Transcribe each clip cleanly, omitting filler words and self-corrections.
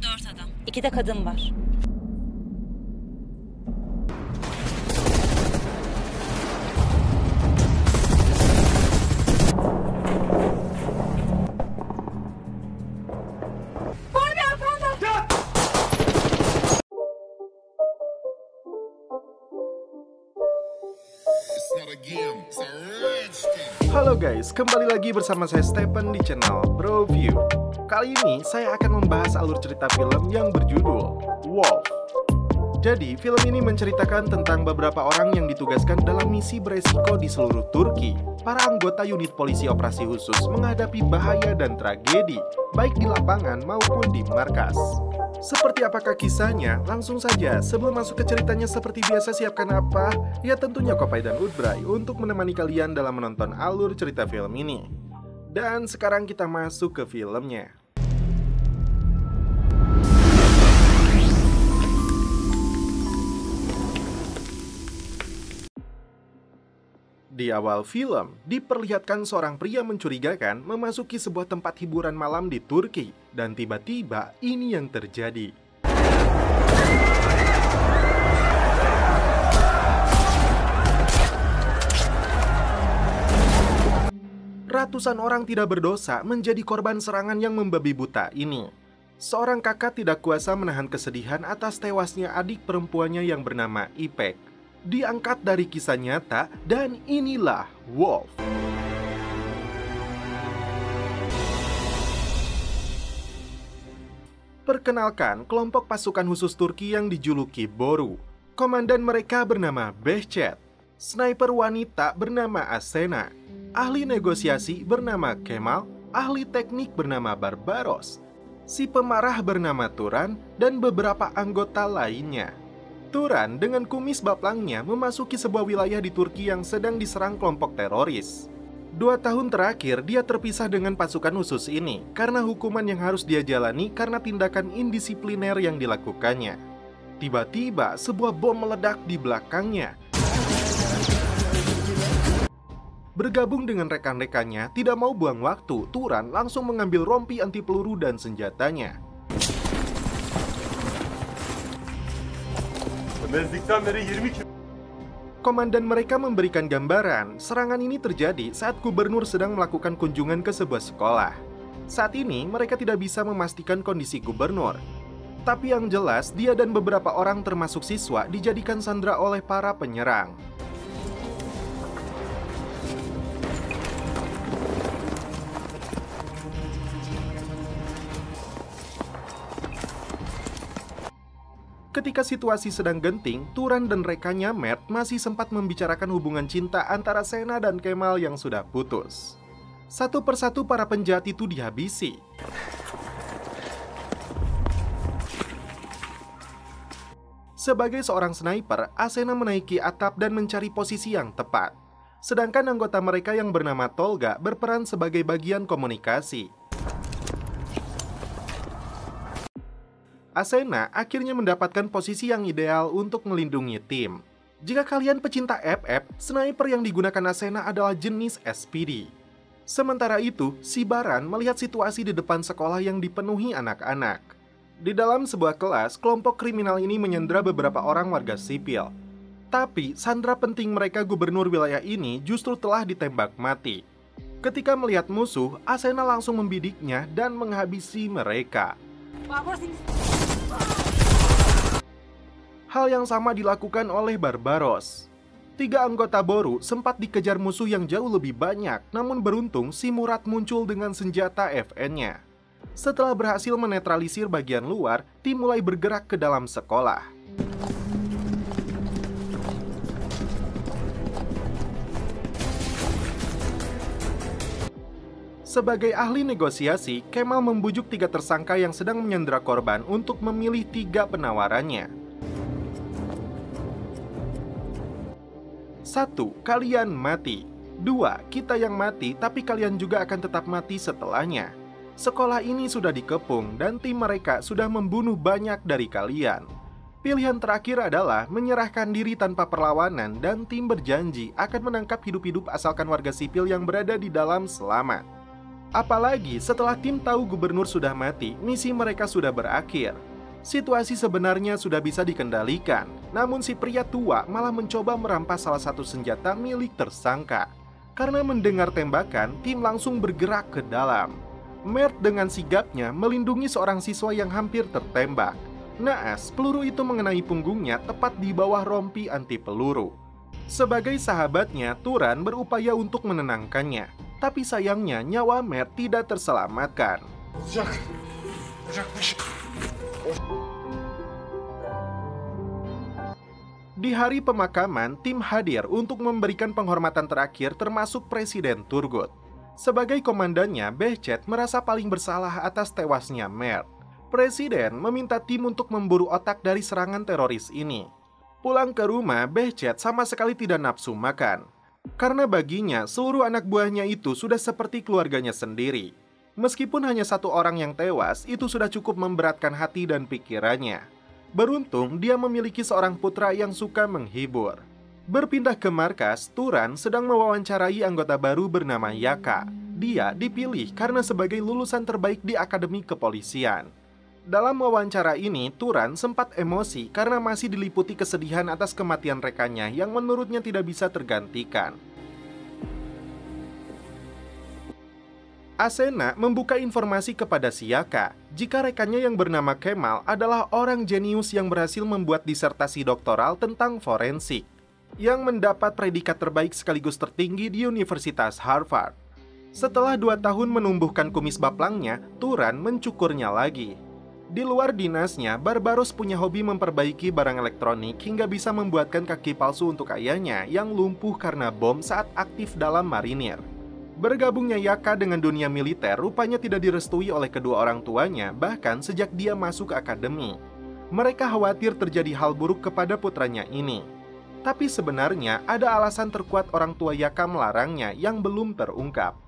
4 adam. 2 de kadın var. Halo guys, kembali lagi bersama saya Stephen di channel Broview. Kali ini saya akan membahas alur cerita film yang berjudul Wolf. Jadi, film ini menceritakan tentang beberapa orang yang ditugaskan dalam misi beresiko di seluruh Turki. Para anggota unit polisi operasi khusus menghadapi bahaya dan tragedi, baik di lapangan maupun di markas. Seperti apakah kisahnya? Langsung saja, sebelum masuk ke ceritanya seperti biasa siapkan apa? Ya tentunya Kopai dan Udbray untuk menemani kalian dalam menonton alur cerita film ini. Dan sekarang kita masuk ke filmnya. Di awal film, diperlihatkan seorang pria mencurigakan memasuki sebuah tempat hiburan malam di Turki. Dan tiba-tiba ini yang terjadi. Ratusan orang tidak berdosa menjadi korban serangan yang membabi buta ini. Seorang kakak tidak kuasa menahan kesedihan atas tewasnya adik perempuannya yang bernama Ipek. Diangkat dari kisah nyata, dan inilah Wolf. Perkenalkan, kelompok pasukan khusus Turki yang dijuluki Boru. Komandan mereka bernama Behçet. Sniper wanita bernama Asena. Ahli negosiasi bernama Kemal. Ahli teknik bernama Barbaros. Si pemarah bernama Turan, dan beberapa anggota lainnya. Turan dengan kumis baplangnya memasuki sebuah wilayah di Turki yang sedang diserang kelompok teroris. 2 tahun terakhir dia terpisah dengan pasukan khusus ini karena hukuman yang harus dia jalani karena tindakan indisipliner yang dilakukannya. Tiba-tiba sebuah bom meledak di belakangnya. Bergabung dengan rekan-rekannya, tidak mau buang waktu, Turan langsung mengambil rompi anti peluru dan senjatanya. Komandan mereka memberikan gambaran, serangan ini terjadi saat gubernur sedang melakukan kunjungan ke sebuah sekolah. Saat ini mereka tidak bisa memastikan kondisi gubernur. Tapi yang jelas, dia dan beberapa orang termasuk siswa dijadikan sandera oleh para penyerang. Ketika situasi sedang genting, Turan dan rekannya Mert masih sempat membicarakan hubungan cinta antara Sena dan Kemal yang sudah putus. Satu persatu para penjahat itu dihabisi. Sebagai seorang sniper, Asena menaiki atap dan mencari posisi yang tepat. Sedangkan anggota mereka yang bernama Tolga berperan sebagai bagian komunikasi. Asena akhirnya mendapatkan posisi yang ideal untuk melindungi tim. Jika kalian pecinta FF, sniper yang digunakan Asena adalah jenis SPD. Sementara itu, si Baran melihat situasi di depan sekolah yang dipenuhi anak-anak. Di dalam sebuah kelas, kelompok kriminal ini menyandera beberapa orang warga sipil. Tapi, sandera penting mereka gubernur wilayah ini justru telah ditembak mati. Ketika melihat musuh, Asena langsung membidiknya dan menghabisi mereka. Hal yang sama dilakukan oleh Barbaros. 3 anggota Boru sempat dikejar musuh yang jauh lebih banyak, namun beruntung si Murat muncul dengan senjata FN-nya. Setelah berhasil menetralisir bagian luar, tim mulai bergerak ke dalam sekolah. Sebagai ahli negosiasi, Kemal membujuk 3 tersangka yang sedang menyandera korban untuk memilih 3 penawarannya. 1. Kalian mati. 2. Kita yang mati, tapi kalian juga akan tetap mati setelahnya. Sekolah ini sudah dikepung dan tim mereka sudah membunuh banyak dari kalian. Pilihan terakhir adalah menyerahkan diri tanpa perlawanan dan tim berjanji akan menangkap hidup-hidup asalkan warga sipil yang berada di dalam selamat. Apalagi setelah tim tahu gubernur sudah mati, misi mereka sudah berakhir. Situasi sebenarnya sudah bisa dikendalikan, namun si pria tua malah mencoba merampas salah satu senjata milik tersangka. Karena mendengar tembakan, tim langsung bergerak ke dalam. Mert dengan sigapnya melindungi seorang siswa yang hampir tertembak. Naas, peluru itu mengenai punggungnya tepat di bawah rompi anti peluru. Sebagai sahabatnya, Turan berupaya untuk menenangkannya. Tapi sayangnya nyawa Mert tidak terselamatkan. Di hari pemakaman, tim hadir untuk memberikan penghormatan terakhir termasuk Presiden Turgut. Sebagai komandannya, Behcet merasa paling bersalah atas tewasnya Mert. Presiden meminta tim untuk memburu otak dari serangan teroris ini. Pulang ke rumah, Behcet sama sekali tidak nafsu makan. Karena baginya, seluruh anak buahnya itu sudah seperti keluarganya sendiri. Meskipun hanya satu orang yang tewas, itu sudah cukup memberatkan hati dan pikirannya. Beruntung, dia memiliki seorang putra yang suka menghibur. Berpindah ke markas, Turan sedang mewawancarai anggota baru bernama Yaka. Dia dipilih karena sebagai lulusan terbaik di Akademi Kepolisian. Dalam wawancara ini, Turan sempat emosi karena masih diliputi kesedihan atas kematian rekannya yang menurutnya tidak bisa tergantikan. Asena membuka informasi kepada si Yaka jika rekannya yang bernama Kemal adalah orang jenius yang berhasil membuat disertasi doktoral tentang forensik, yang mendapat predikat terbaik sekaligus tertinggi di Universitas Harvard. Setelah 2 tahun menumbuhkan kumis baplangnya, Turan mencukurnya lagi. Di luar dinasnya, Barbaros punya hobi memperbaiki barang elektronik hingga bisa membuatkan kaki palsu untuk ayahnya yang lumpuh karena bom saat aktif dalam marinir. Bergabungnya Yaka dengan dunia militer rupanya tidak direstui oleh kedua orang tuanya, bahkan sejak dia masuk ke akademi. Mereka khawatir terjadi hal buruk kepada putranya ini. Tapi sebenarnya ada alasan terkuat orang tua Yaka melarangnya yang belum terungkap.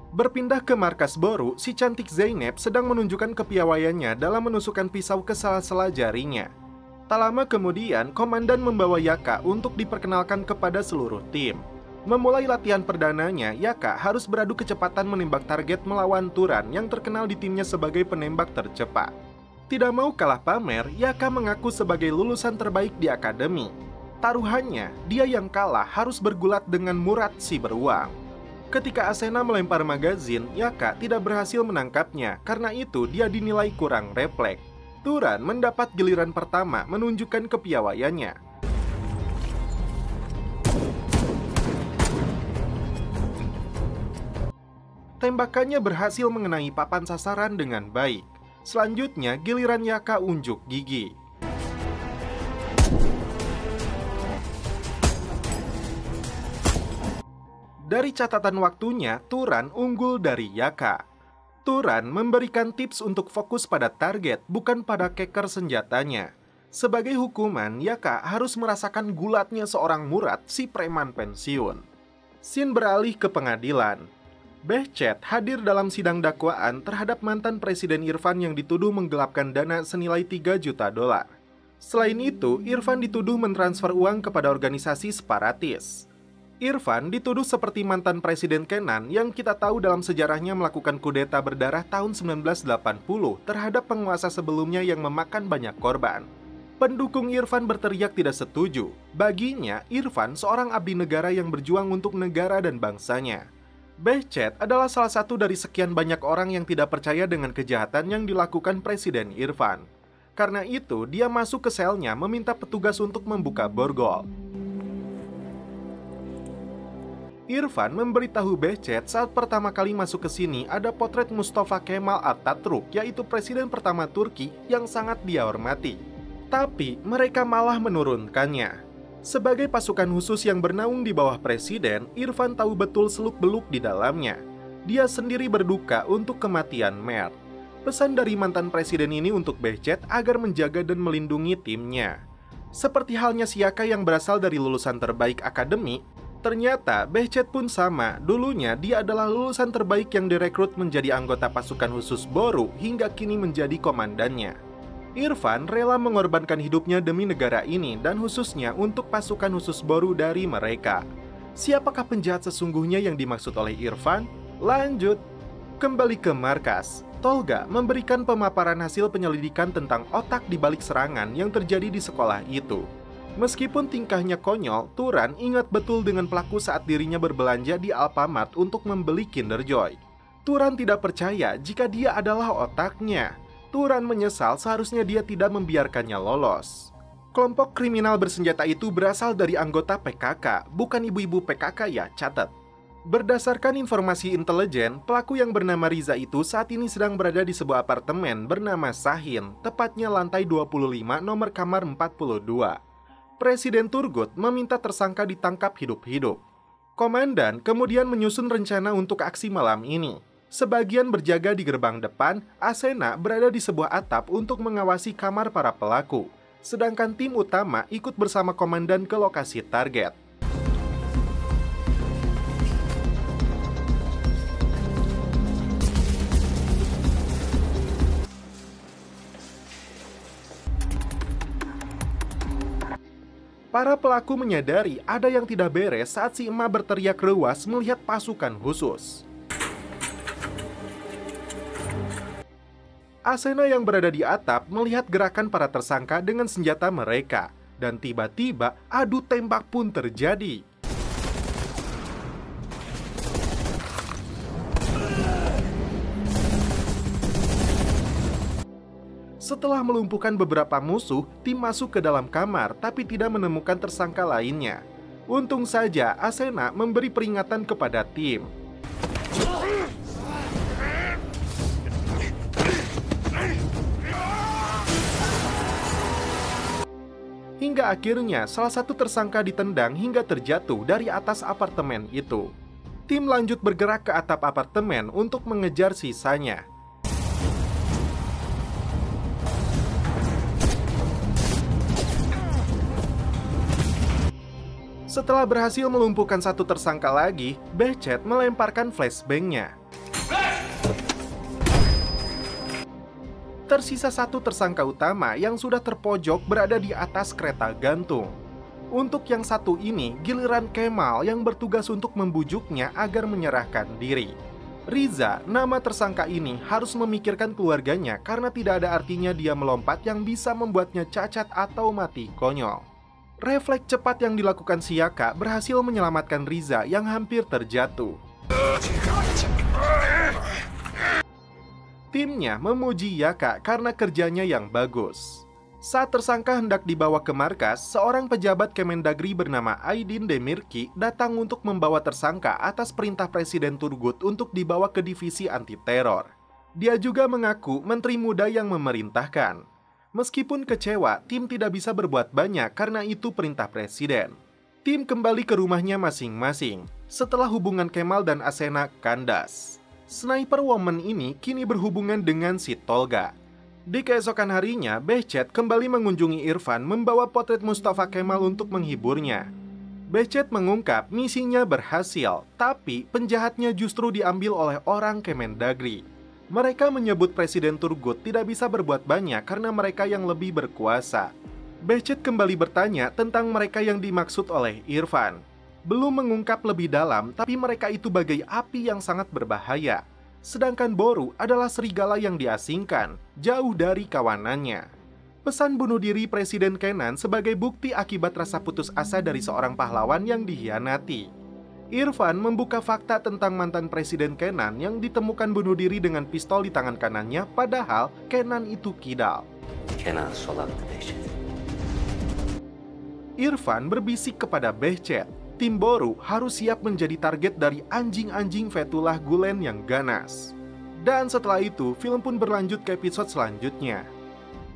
Berpindah ke markas Boru, si cantik Zeynep sedang menunjukkan kepiawaiannya dalam menusukkan pisau ke sela-sela jarinya. Tak lama kemudian, komandan membawa Yaka untuk diperkenalkan kepada seluruh tim. Memulai latihan perdananya, Yaka harus beradu kecepatan menembak target melawan Turan yang terkenal di timnya sebagai penembak tercepat. Tidak mau kalah pamer, Yaka mengaku sebagai lulusan terbaik di akademi. Taruhannya, dia yang kalah harus bergulat dengan Murad si beruang. Ketika Asena melempar magazin, Yaka tidak berhasil menangkapnya, karena itu dia dinilai kurang refleks. Turan mendapat giliran pertama menunjukkan kepiawaiannya. Tembakannya berhasil mengenai papan sasaran dengan baik. Selanjutnya, giliran Yaka unjuk gigi. Dari catatan waktunya, Turan unggul dari Yaka. Turan memberikan tips untuk fokus pada target, bukan pada keker senjatanya. Sebagai hukuman, Yaka harus merasakan gulatnya seorang Murad, si preman pensiun. Scene beralih ke pengadilan. Behcet hadir dalam sidang dakwaan terhadap mantan Presiden Irfan yang dituduh menggelapkan dana senilai 3 juta dolar. Selain itu, Irfan dituduh mentransfer uang kepada organisasi separatis. Irfan dituduh seperti mantan Presiden Kenan yang kita tahu dalam sejarahnya melakukan kudeta berdarah tahun 1980 terhadap penguasa sebelumnya yang memakan banyak korban. Pendukung Irfan berteriak tidak setuju. Baginya, Irfan seorang abdi negara yang berjuang untuk negara dan bangsanya. Behcet adalah salah satu dari sekian banyak orang yang tidak percaya dengan kejahatan yang dilakukan Presiden Irfan. Karena itu, dia masuk ke selnya meminta petugas untuk membuka borgol. Irfan memberitahu Behcet saat pertama kali masuk ke sini ada potret Mustafa Kemal Atatürk, yaitu presiden pertama Turki yang sangat dia hormati. Tapi mereka malah menurunkannya. Sebagai pasukan khusus yang bernaung di bawah presiden, Irfan tahu betul seluk-beluk di dalamnya. Dia sendiri berduka untuk kematian Mert. Pesan dari mantan presiden ini untuk Behcet agar menjaga dan melindungi timnya. Seperti halnya Siaka yang berasal dari lulusan terbaik akademi, ternyata Behcet pun sama. Dulunya dia adalah lulusan terbaik yang direkrut menjadi anggota pasukan khusus Boru hingga kini menjadi komandannya. Irfan rela mengorbankan hidupnya demi negara ini dan khususnya untuk pasukan khusus Boru dari mereka. Siapakah penjahat sesungguhnya yang dimaksud oleh Irfan? Lanjut. Kembali ke markas, Tolga memberikan pemaparan hasil penyelidikan tentang otak di balik serangan yang terjadi di sekolah itu. Meskipun tingkahnya konyol, Turan ingat betul dengan pelaku saat dirinya berbelanja di Alfamart untuk membeli Kinder Joy. Turan tidak percaya jika dia adalah otaknya. Turan menyesal seharusnya dia tidak membiarkannya lolos. Kelompok kriminal bersenjata itu berasal dari anggota PKK, bukan ibu-ibu PKK ya, catat. Berdasarkan informasi intelijen, pelaku yang bernama Riza itu saat ini sedang berada di sebuah apartemen bernama Sahin, tepatnya lantai 25 nomor kamar 42. Presiden Turgut meminta tersangka ditangkap hidup-hidup. Komandan kemudian menyusun rencana untuk aksi malam ini. Sebagian berjaga di gerbang depan, Asena berada di sebuah atap untuk mengawasi kamar para pelaku. Sedangkan tim utama ikut bersama komandan ke lokasi target. Para pelaku menyadari ada yang tidak beres saat si emak berteriak rewas melihat pasukan khusus. Asena yang berada di atap melihat gerakan para tersangka dengan senjata mereka, dan tiba-tiba adu tembak pun terjadi. Setelah melumpuhkan beberapa musuh, tim masuk ke dalam kamar tapi tidak menemukan tersangka lainnya. Untung saja Asena memberi peringatan kepada tim. Hingga akhirnya salah satu tersangka ditendang hingga terjatuh dari atas apartemen itu. Tim lanjut bergerak ke atap apartemen untuk mengejar sisanya. Setelah berhasil melumpuhkan satu tersangka lagi, Behcet melemparkan flashbangnya. Tersisa satu tersangka utama yang sudah terpojok berada di atas kereta gantung. Untuk yang satu ini, giliran Kemal yang bertugas untuk membujuknya agar menyerahkan diri. Riza, nama tersangka ini, harus memikirkan keluarganya karena tidak ada artinya dia melompat yang bisa membuatnya cacat atau mati konyol. Refleks cepat yang dilakukan si Yaka berhasil menyelamatkan Riza yang hampir terjatuh. Timnya memuji Yaka karena kerjanya yang bagus. Saat tersangka hendak dibawa ke markas, seorang pejabat Kemendagri bernama Aydin Demirki datang untuk membawa tersangka atas perintah Presiden Turgut untuk dibawa ke divisi anti-teror. Dia juga mengaku menteri muda yang memerintahkan. Meskipun kecewa, tim tidak bisa berbuat banyak karena itu perintah presiden. Tim kembali ke rumahnya masing-masing setelah hubungan Kemal dan Asena kandas. Sniper Woman ini kini berhubungan dengan si Tolga. Di keesokan harinya, Behcet kembali mengunjungi Irfan membawa potret Mustafa Kemal untuk menghiburnya. Behcet mengungkap misinya berhasil, tapi penjahatnya justru diambil oleh orang Kemendagri. Mereka menyebut Presiden Turgut tidak bisa berbuat banyak karena mereka yang lebih berkuasa. Behcet kembali bertanya tentang mereka yang dimaksud oleh Irfan. Belum mengungkap lebih dalam, tapi mereka itu bagai api yang sangat berbahaya. Sedangkan Boru adalah serigala yang diasingkan, jauh dari kawanannya. Pesan bunuh diri Presiden Kenan sebagai bukti akibat rasa putus asa dari seorang pahlawan yang dikhianati. Irfan membuka fakta tentang mantan Presiden Kenan yang ditemukan bunuh diri dengan pistol di tangan kanannya, padahal Kenan itu kidal. Kenan solaktı Behçet. Irfan berbisik kepada Behcet, tim Boru harus siap menjadi target dari anjing-anjing Fethullah Gulen yang ganas. Dan setelah itu, film pun berlanjut ke episode selanjutnya.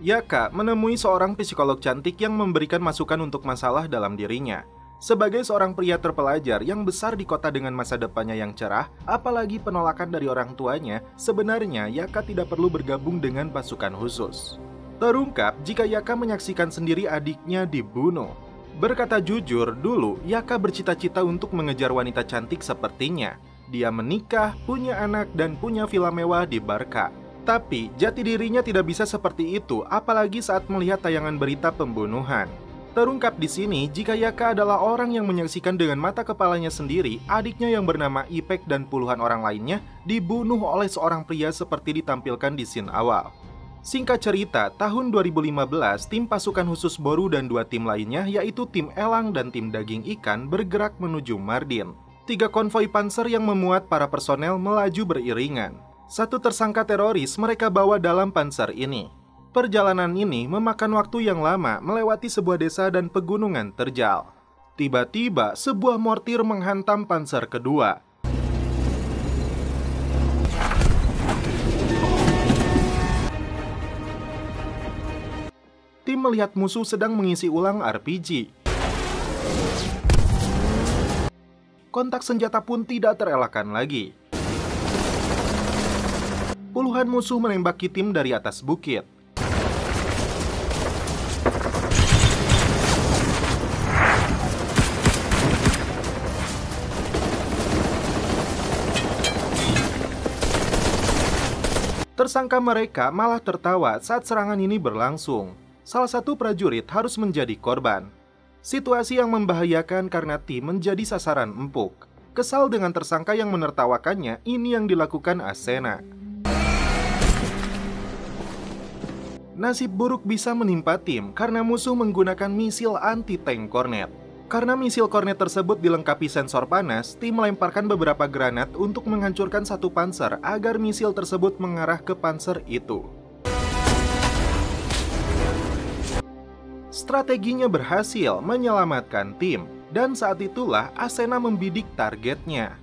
Yaka menemui seorang psikolog cantik yang memberikan masukan untuk masalah dalam dirinya. Sebagai seorang pria terpelajar yang besar di kota dengan masa depannya yang cerah, apalagi penolakan dari orang tuanya, sebenarnya Yaka tidak perlu bergabung dengan pasukan khusus. Terungkap jika Yaka menyaksikan sendiri adiknya dibunuh. Berkata jujur, dulu Yaka bercita-cita untuk mengejar wanita cantik sepertinya. Dia menikah, punya anak, dan punya villa mewah di Barca. Tapi jati dirinya tidak bisa seperti itu, apalagi saat melihat tayangan berita pembunuhan. Terungkap di sini jika Yaka adalah orang yang menyaksikan dengan mata kepalanya sendiri adiknya yang bernama Ipek dan puluhan orang lainnya dibunuh oleh seorang pria seperti ditampilkan di scene awal. Singkat cerita, tahun 2015, tim pasukan khusus Boru dan 2 tim lainnya yaitu tim elang dan tim daging ikan bergerak menuju Mardin. 3 konvoi panser yang memuat para personel melaju beriringan. 1 tersangka teroris mereka bawa dalam panser ini. Perjalanan ini memakan waktu yang lama melewati sebuah desa dan pegunungan terjal. Tiba-tiba sebuah mortir menghantam panser kedua. Tim melihat musuh sedang mengisi ulang RPG. Kontak senjata pun tidak terelakkan lagi. Puluhan musuh menembaki tim dari atas bukit. Tersangka mereka malah tertawa saat serangan ini berlangsung. Salah satu prajurit harus menjadi korban. Situasi yang membahayakan karena tim menjadi sasaran empuk. Kesal dengan tersangka yang menertawakannya, ini yang dilakukan Asena. Nasib buruk bisa menimpa tim karena musuh menggunakan misil anti-tank Kornet. Karena misil Kornet tersebut dilengkapi sensor panas, tim melemparkan beberapa granat untuk menghancurkan 1 panser agar misil tersebut mengarah ke panser itu. Strateginya berhasil menyelamatkan tim, dan saat itulah Asena membidik targetnya.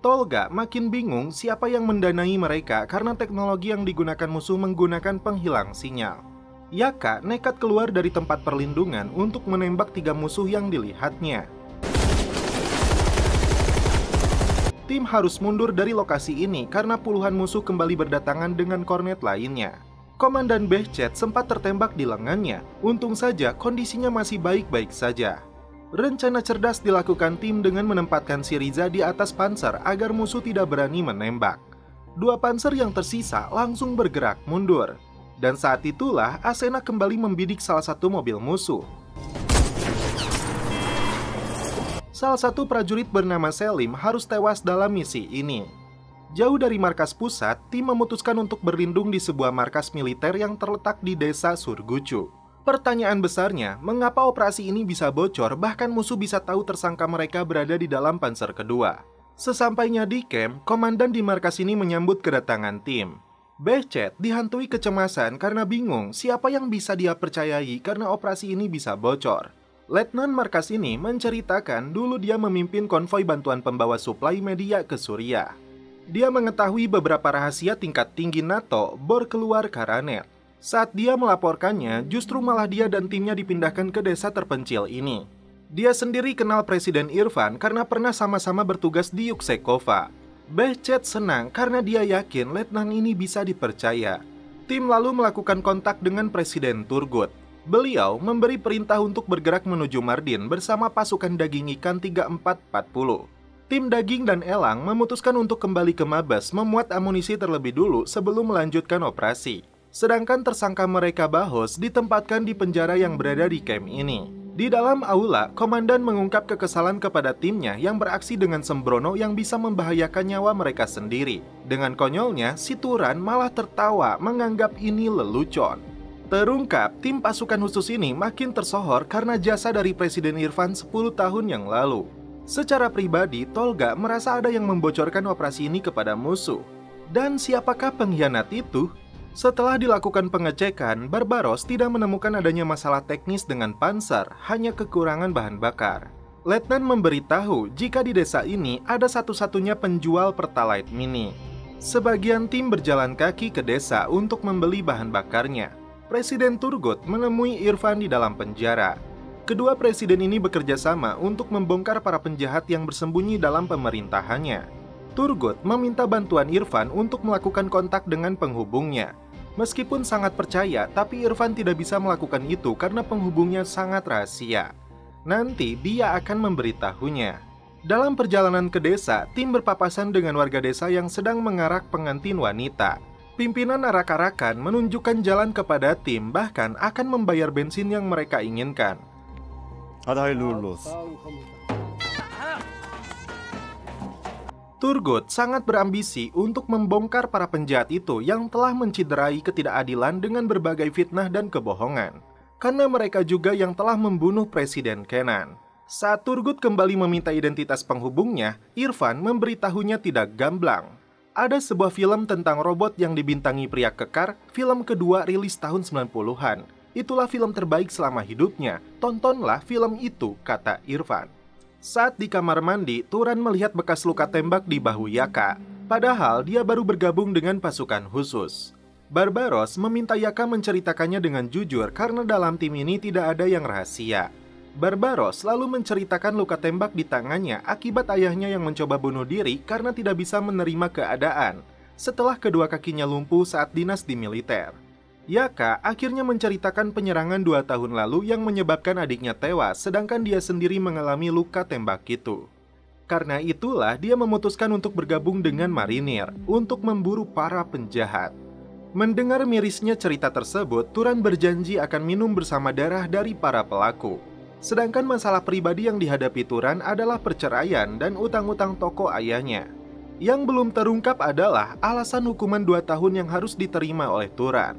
Tolga makin bingung siapa yang mendanai mereka karena teknologi yang digunakan musuh menggunakan penghilang sinyal. Yaka nekat keluar dari tempat perlindungan untuk menembak 3 musuh yang dilihatnya. Tim harus mundur dari lokasi ini karena puluhan musuh kembali berdatangan dengan kornet lainnya. Komandan Behcet sempat tertembak di lengannya. Untung saja kondisinya masih baik-baik saja. Rencana cerdas dilakukan tim dengan menempatkan si Riza di atas panser agar musuh tidak berani menembak. 2 panser yang tersisa langsung bergerak mundur. Dan saat itulah Asena kembali membidik salah satu mobil musuh. Salah satu prajurit bernama Selim harus tewas dalam misi ini. Jauh dari markas pusat, tim memutuskan untuk berlindung di sebuah markas militer yang terletak di desa Surgucu. Pertanyaan besarnya, mengapa operasi ini bisa bocor bahkan musuh bisa tahu tersangka mereka berada di dalam panser kedua? Sesampainya di camp, komandan di markas ini menyambut kedatangan tim. Behcet dihantui kecemasan karena bingung siapa yang bisa dia percayai karena operasi ini bisa bocor. Letnan markas ini menceritakan dulu dia memimpin konvoi bantuan pembawa suplai media ke Suriah. Dia mengetahui beberapa rahasia tingkat tinggi NATO bor keluar Karanet. Saat dia melaporkannya, justru malah dia dan timnya dipindahkan ke desa terpencil ini. Dia sendiri kenal Presiden Irfan karena pernah sama-sama bertugas di Yuksekova. Behcet senang karena dia yakin letnan ini bisa dipercaya. Tim lalu melakukan kontak dengan Presiden Turgut. Beliau memberi perintah untuk bergerak menuju Mardin bersama pasukan daging ikan 3440. Tim daging dan elang memutuskan untuk kembali ke Mabes memuat amunisi terlebih dulu sebelum melanjutkan operasi. Sedangkan tersangka mereka Bahos ditempatkan di penjara yang berada di camp ini. Di dalam aula, komandan mengungkap kekesalan kepada timnya yang beraksi dengan sembrono yang bisa membahayakan nyawa mereka sendiri. Dengan konyolnya, si Turan malah tertawa menganggap ini lelucon. Terungkap, tim pasukan khusus ini makin tersohor karena jasa dari Presiden Irfan 10 tahun yang lalu. Secara pribadi, Tolga merasa ada yang membocorkan operasi ini kepada musuh. Dan siapakah pengkhianat itu? Setelah dilakukan pengecekan, Barbaros tidak menemukan adanya masalah teknis dengan panser, hanya kekurangan bahan bakar. Letnan memberitahu jika di desa ini ada satu-satunya penjual Pertalite mini. Sebagian tim berjalan kaki ke desa untuk membeli bahan bakarnya. Presiden Turgut menemui Irfan di dalam penjara. Kedua presiden ini bekerja sama untuk membongkar para penjahat yang bersembunyi dalam pemerintahannya. Turgut meminta bantuan Irfan untuk melakukan kontak dengan penghubungnya. Meskipun sangat percaya, tapi Irfan tidak bisa melakukan itu karena penghubungnya sangat rahasia. Nanti dia akan memberitahunya. Dalam perjalanan ke desa, tim berpapasan dengan warga desa yang sedang mengarak pengantin wanita. Pimpinan arak-arakan menunjukkan jalan kepada tim, bahkan akan membayar bensin yang mereka inginkan. Hadi hayırlı uğurlu olsun. Turgut sangat berambisi untuk membongkar para penjahat itu yang telah menciderai ketidakadilan dengan berbagai fitnah dan kebohongan. Karena mereka juga yang telah membunuh Presiden Kenan. Saat Turgut kembali meminta identitas penghubungnya, Irfan memberitahunya tidak gamblang. Ada sebuah film tentang robot yang dibintangi pria kekar, film kedua rilis tahun 90-an. Itulah film terbaik selama hidupnya, tontonlah film itu, kata Irfan. Saat di kamar mandi, Turan melihat bekas luka tembak di bahu Yaka, padahal dia baru bergabung dengan pasukan khusus. Barbaros meminta Yaka menceritakannya dengan jujur karena dalam tim ini tidak ada yang rahasia. Barbaros lalu menceritakan luka tembak di tangannya akibat ayahnya yang mencoba bunuh diri karena tidak bisa menerima keadaan setelah kedua kakinya lumpuh saat dinas di militer. Yaka akhirnya menceritakan penyerangan 2 tahun lalu yang menyebabkan adiknya tewas, sedangkan dia sendiri mengalami luka tembak itu. Karena itulah dia memutuskan untuk bergabung dengan marinir untuk memburu para penjahat. Mendengar mirisnya cerita tersebut, Turan berjanji akan minum bersama darah dari para pelaku. Sedangkan masalah pribadi yang dihadapi Turan adalah perceraian dan utang-utang toko ayahnya. Yang belum terungkap adalah alasan hukuman 2 tahun yang harus diterima oleh Turan.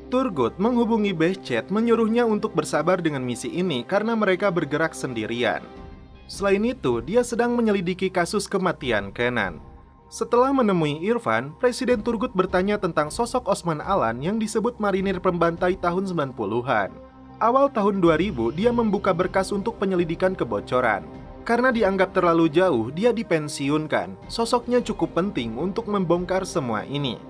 Turgut menghubungi Behcet menyuruhnya untuk bersabar dengan misi ini karena mereka bergerak sendirian. Selain itu, dia sedang menyelidiki kasus kematian Kenan. Setelah menemui Irfan, Presiden Turgut bertanya tentang sosok Osman Alan yang disebut marinir pembantai tahun 90-an. Awal tahun 2000, dia membuka berkas untuk penyelidikan kebocoran. Karena dianggap terlalu jauh, dia dipensiunkan. Sosoknya cukup penting untuk membongkar semua ini.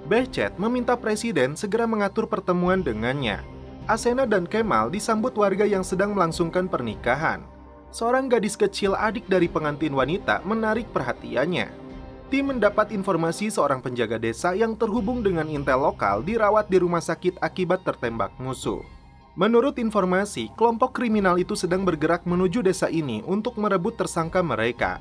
Behcet meminta presiden segera mengatur pertemuan dengannya. Asena dan Kemal disambut warga yang sedang melangsungkan pernikahan. Seorang gadis kecil adik dari pengantin wanita menarik perhatiannya. Tim mendapat informasi seorang penjaga desa yang terhubung dengan intel lokal dirawat di rumah sakit akibat tertembak musuh. Menurut informasi, kelompok kriminal itu sedang bergerak menuju desa ini untuk merebut tersangka mereka.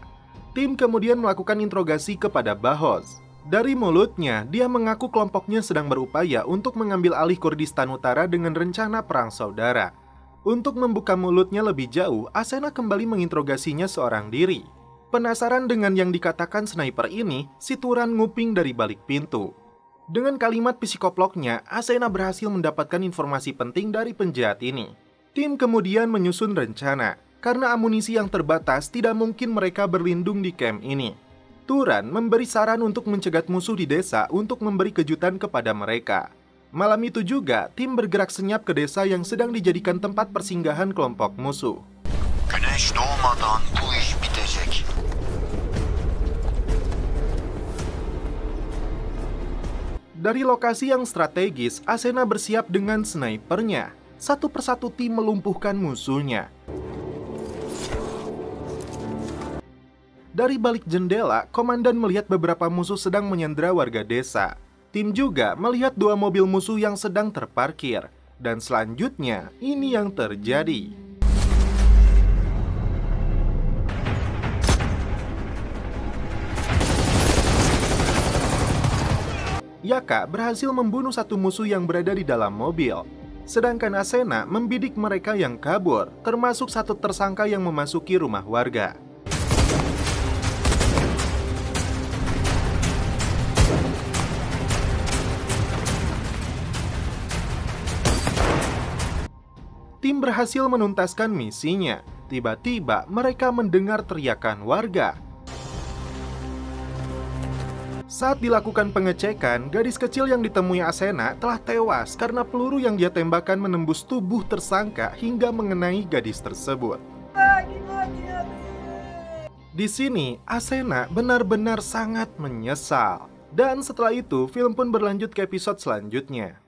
Tim kemudian melakukan interogasi kepada Bahoz. Dari mulutnya, dia mengaku kelompoknya sedang berupaya untuk mengambil alih Kurdistan Utara dengan rencana perang saudara. Untuk membuka mulutnya lebih jauh, Asena kembali menginterogasinya seorang diri. Penasaran dengan yang dikatakan sniper ini, si Turan nguping dari balik pintu. Dengan kalimat psikoploknya, Asena berhasil mendapatkan informasi penting dari penjahat ini. Tim kemudian menyusun rencana. Karena amunisi yang terbatas, tidak mungkin mereka berlindung di camp ini. Turan memberi saran untuk mencegat musuh di desa untuk memberi kejutan kepada mereka. Malam itu juga, tim bergerak senyap ke desa yang sedang dijadikan tempat persinggahan kelompok musuh. Güneş doğmadan bu iş bitecek. Dari lokasi yang strategis, Asena bersiap dengan snipernya. Satu persatu tim melumpuhkan musuhnya. Dari balik jendela, komandan melihat beberapa musuh sedang menyandera warga desa. Tim juga melihat 2 mobil musuh yang sedang terparkir. Dan selanjutnya, ini yang terjadi. Yaka berhasil membunuh satu musuh yang berada di dalam mobil. Sedangkan Asena membidik mereka yang kabur, termasuk satu tersangka yang memasuki rumah warga. Tim berhasil menuntaskan misinya. Tiba-tiba mereka mendengar teriakan warga. Saat dilakukan pengecekan, gadis kecil yang ditemui Asena telah tewas karena peluru yang dia tembakan menembus tubuh tersangka hingga mengenai gadis tersebut. Di sini, Asena benar-benar sangat menyesal. Dan setelah itu, film pun berlanjut ke episode selanjutnya.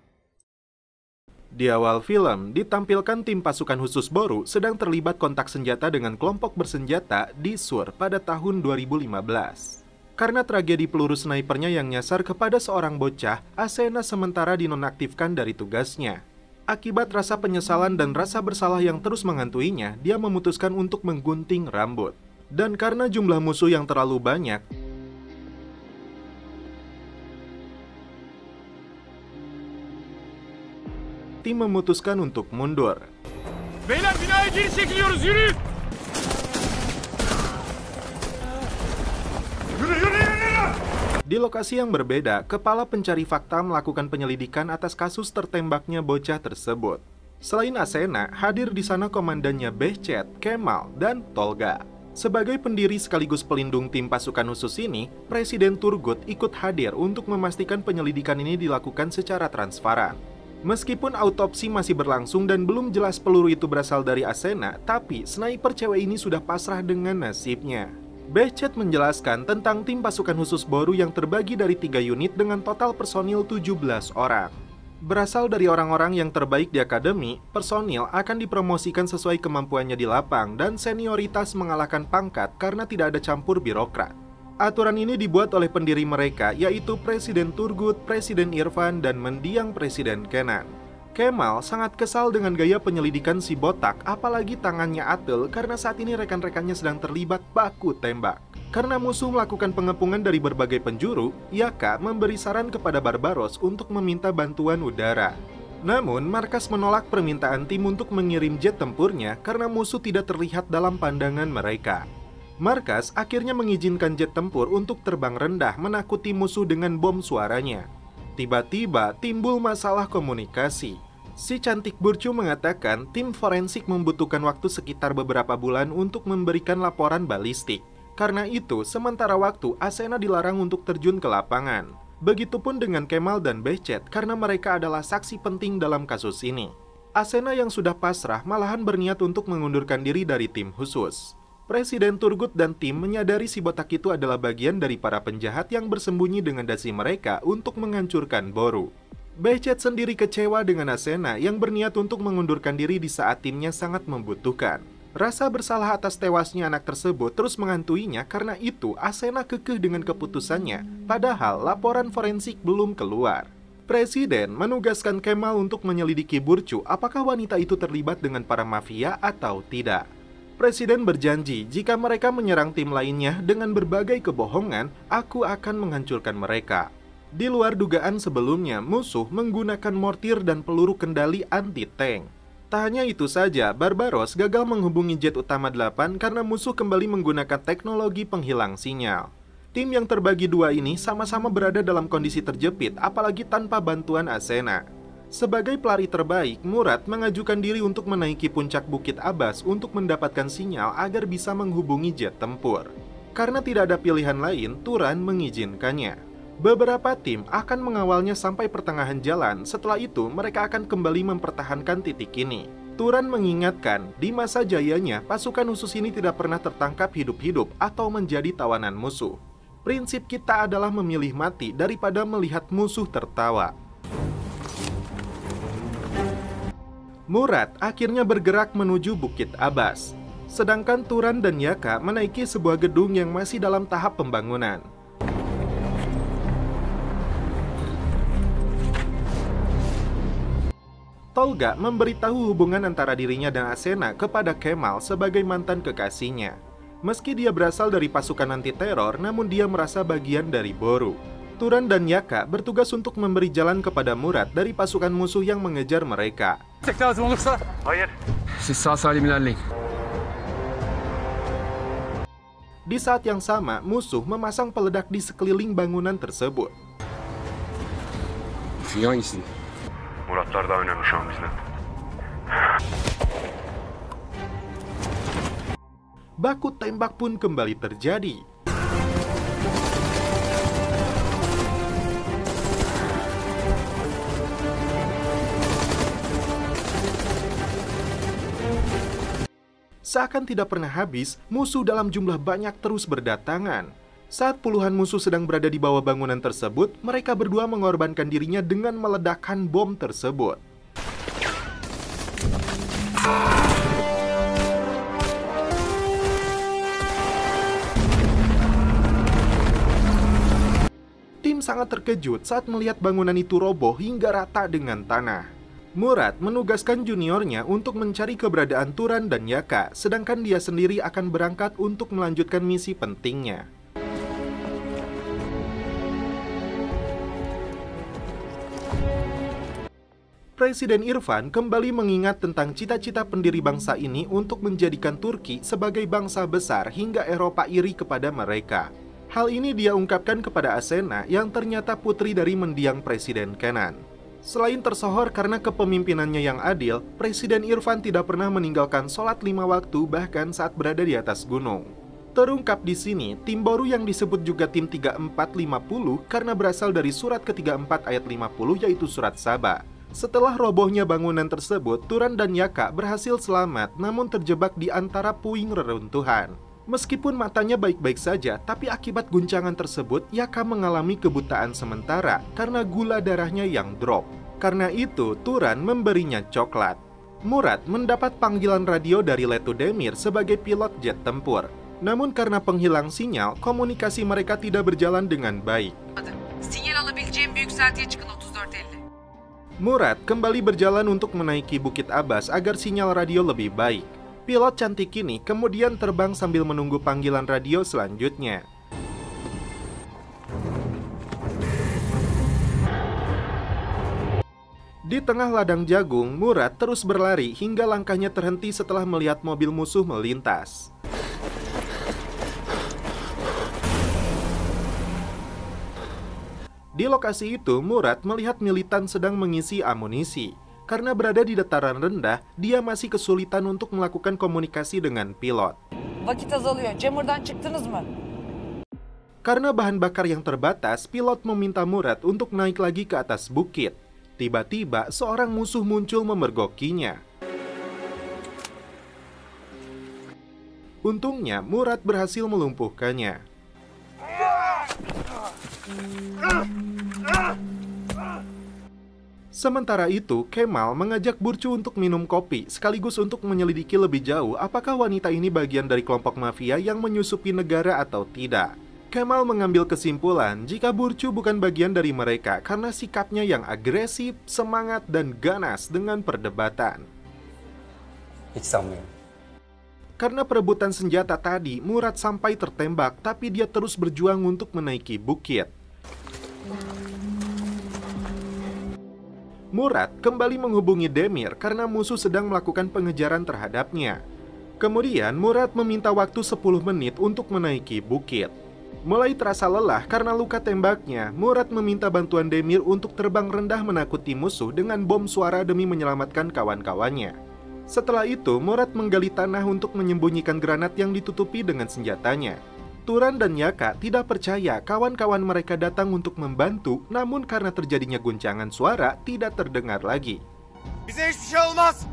Di awal film, ditampilkan tim pasukan khusus Boru sedang terlibat kontak senjata dengan kelompok bersenjata di Sur pada tahun 2015. Karena tragedi peluru snipernya yang nyasar kepada seorang bocah, Asena sementara dinonaktifkan dari tugasnya. Akibat rasa penyesalan dan rasa bersalah yang terus menghantui-nya, dia memutuskan untuk menggunting rambut. Dan karena jumlah musuh yang terlalu banyak, tim memutuskan untuk mundur. Beyler binaya geri çekiliyoruz, yürüyün! Di lokasi yang berbeda, kepala pencari fakta melakukan penyelidikan atas kasus tertembaknya bocah tersebut. Selain Asena, hadir di sana komandannya Behçet, Kemal, dan Tolga. Sebagai pendiri sekaligus pelindung tim pasukan khusus ini, Presiden Turgut ikut hadir untuk memastikan penyelidikan ini dilakukan secara transparan. Meskipun autopsi masih berlangsung dan belum jelas peluru itu berasal dari Asena, tapi sniper cewek ini sudah pasrah dengan nasibnya. Behçet menjelaskan tentang tim pasukan khusus Boru yang terbagi dari 3 unit dengan total personil 17 orang. Berasal dari orang-orang yang terbaik di akademi, personil akan dipromosikan sesuai kemampuannya di lapang dan senioritas mengalahkan pangkat karena tidak ada campur birokrat. Aturan ini dibuat oleh pendiri mereka, yaitu Presiden Turgut, Presiden Irfan, dan mendiang Presiden Kenan. Kemal sangat kesal dengan gaya penyelidikan si botak, apalagi tangannya atel karena saat ini rekan-rekannya sedang terlibat baku tembak. Karena musuh melakukan pengepungan dari berbagai penjuru, Yaka memberi saran kepada Barbaros untuk meminta bantuan udara. Namun, markas menolak permintaan tim untuk mengirim jet tempurnya karena musuh tidak terlihat dalam pandangan mereka. Markas akhirnya mengizinkan jet tempur untuk terbang rendah menakuti musuh dengan bom suaranya. Tiba-tiba timbul masalah komunikasi. Si cantik Burcu mengatakan tim forensik membutuhkan waktu sekitar beberapa bulan untuk memberikan laporan balistik. Karena itu, sementara waktu Asena dilarang untuk terjun ke lapangan. Begitupun dengan Kemal dan Behçet karena mereka adalah saksi penting dalam kasus ini. Asena yang sudah pasrah malahan berniat untuk mengundurkan diri dari tim khusus. Presiden Turgut dan tim menyadari si botak itu adalah bagian dari para penjahat yang bersembunyi dengan dasi mereka untuk menghancurkan Boru. Behçet sendiri kecewa dengan Asena yang berniat untuk mengundurkan diri di saat timnya sangat membutuhkan. Rasa bersalah atas tewasnya anak tersebut terus menghantuinya, karena itu Asena kekeh dengan keputusannya, padahal laporan forensik belum keluar. Presiden menugaskan Kemal untuk menyelidiki Burcu apakah wanita itu terlibat dengan para mafia atau tidak. Presiden berjanji jika mereka menyerang tim lainnya dengan berbagai kebohongan, aku akan menghancurkan mereka. Di luar dugaan sebelumnya, musuh menggunakan mortir dan peluru kendali anti-tank. Tak hanya itu saja, Barbaros gagal menghubungi jet utama 8 karena musuh kembali menggunakan teknologi penghilang sinyal. Tim yang terbagi dua ini sama-sama berada dalam kondisi terjepit, apalagi tanpa bantuan Asena. Sebagai pelari terbaik, Murad mengajukan diri untuk menaiki puncak Bukit Abbas untuk mendapatkan sinyal agar bisa menghubungi jet tempur. Karena tidak ada pilihan lain, Turan mengizinkannya. Beberapa tim akan mengawalnya sampai pertengahan jalan, setelah itu mereka akan kembali mempertahankan titik ini. Turan mengingatkan, di masa jayanya, pasukan khusus ini tidak pernah tertangkap hidup-hidup atau menjadi tawanan musuh. Prinsip kita adalah memilih mati daripada melihat musuh tertawa. Murad akhirnya bergerak menuju Bukit Abbas, sedangkan Turan dan Yaka menaiki sebuah gedung yang masih dalam tahap pembangunan. Tolga memberitahu hubungan antara dirinya dan Asena kepada Kemal sebagai mantan kekasihnya. Meski dia berasal dari pasukan anti-teror, namun dia merasa bagian dari Boru. Turan dan Yaka bertugas untuk memberi jalan kepada Murad dari pasukan musuh yang mengejar mereka. Lazım olursa. Hayır. Siz sağ salim ilerleyin. Di saat yang sama, musuh memasang peledak di sekeliling bangunan tersebut. Hangisi? Muratlar daha önemli şu an bizden. Baku tembak pun kembali terjadi. Seakan tidak pernah habis, musuh dalam jumlah banyak terus berdatangan. Saat puluhan musuh sedang berada di bawah bangunan tersebut, mereka berdua mengorbankan dirinya dengan meledakkan bom tersebut. Tim sangat terkejut saat melihat bangunan itu roboh hingga rata dengan tanah. Murad menugaskan juniornya untuk mencari keberadaan Turan dan Yaka, sedangkan dia sendiri akan berangkat untuk melanjutkan misi pentingnya. Presiden Irfan kembali mengingat tentang cita-cita pendiri bangsa ini untuk menjadikan Turki sebagai bangsa besar hingga Eropa iri kepada mereka. Hal ini dia ungkapkan kepada Asena yang ternyata putri dari mendiang Presiden Kenan. Selain tersohor karena kepemimpinannya yang adil, Presiden Irfan tidak pernah meninggalkan sholat 5 waktu bahkan saat berada di atas gunung. Terungkap di sini, tim Boru yang disebut juga tim 3450 karena berasal dari surat ke-34 ayat 50 yaitu surat Saba. Setelah robohnya bangunan tersebut, Turan dan Yaka berhasil selamat namun terjebak di antara puing reruntuhan. Meskipun matanya baik-baik saja, tapi akibat guncangan tersebut, Yaka mengalami kebutaan sementara karena gula darahnya yang drop. Karena itu, Turan memberinya coklat. Murad mendapat panggilan radio dari Letu Demir sebagai pilot jet tempur. Namun karena penghilang sinyal, komunikasi mereka tidak berjalan dengan baik. Sinyal alabileceğim bir yükseltiye çıkın 3450. Murad kembali berjalan untuk menaiki Bukit Abbas agar sinyal radio lebih baik. Pilot cantik ini kemudian terbang sambil menunggu panggilan radio selanjutnya. Di tengah ladang jagung, Murad terus berlari hingga langkahnya terhenti setelah melihat mobil musuh melintas. Di lokasi itu, Murad melihat militan sedang mengisi amunisi. Karena berada di dataran rendah, dia masih kesulitan untuk melakukan komunikasi dengan pilot. Vakit azalıyor. Cemur'dan çıktınız mı? Karena bahan bakar yang terbatas, pilot meminta Murad untuk naik lagi ke atas bukit. Tiba-tiba, seorang musuh muncul memergokinya. Untungnya, Murad berhasil melumpuhkannya. Sementara itu, Kemal mengajak Burcu untuk minum kopi, sekaligus untuk menyelidiki lebih jauh apakah wanita ini bagian dari kelompok mafia yang menyusupi negara atau tidak. Kemal mengambil kesimpulan jika Burcu bukan bagian dari mereka karena sikapnya yang agresif, semangat, dan ganas dengan perdebatan. Hiç sanmıyorum. Karena perebutan senjata tadi, Murad sampai tertembak, tapi dia terus berjuang untuk menaiki bukit. Murad kembali menghubungi Demir karena musuh sedang melakukan pengejaran terhadapnya. Kemudian Murad meminta waktu 10 menit untuk menaiki bukit. Mulai terasa lelah karena luka tembaknya, Murad meminta bantuan Demir untuk terbang rendah menakuti musuh dengan bom suara demi menyelamatkan kawan-kawannya. Setelah itu, Murad menggali tanah untuk menyembunyikan granat yang ditutupi dengan senjatanya. Turan dan Yaka tidak percaya kawan-kawan mereka datang untuk membantu, namun karena terjadinya guncangan suara, tidak terdengar lagi. Bize hiçbir şey olmaz.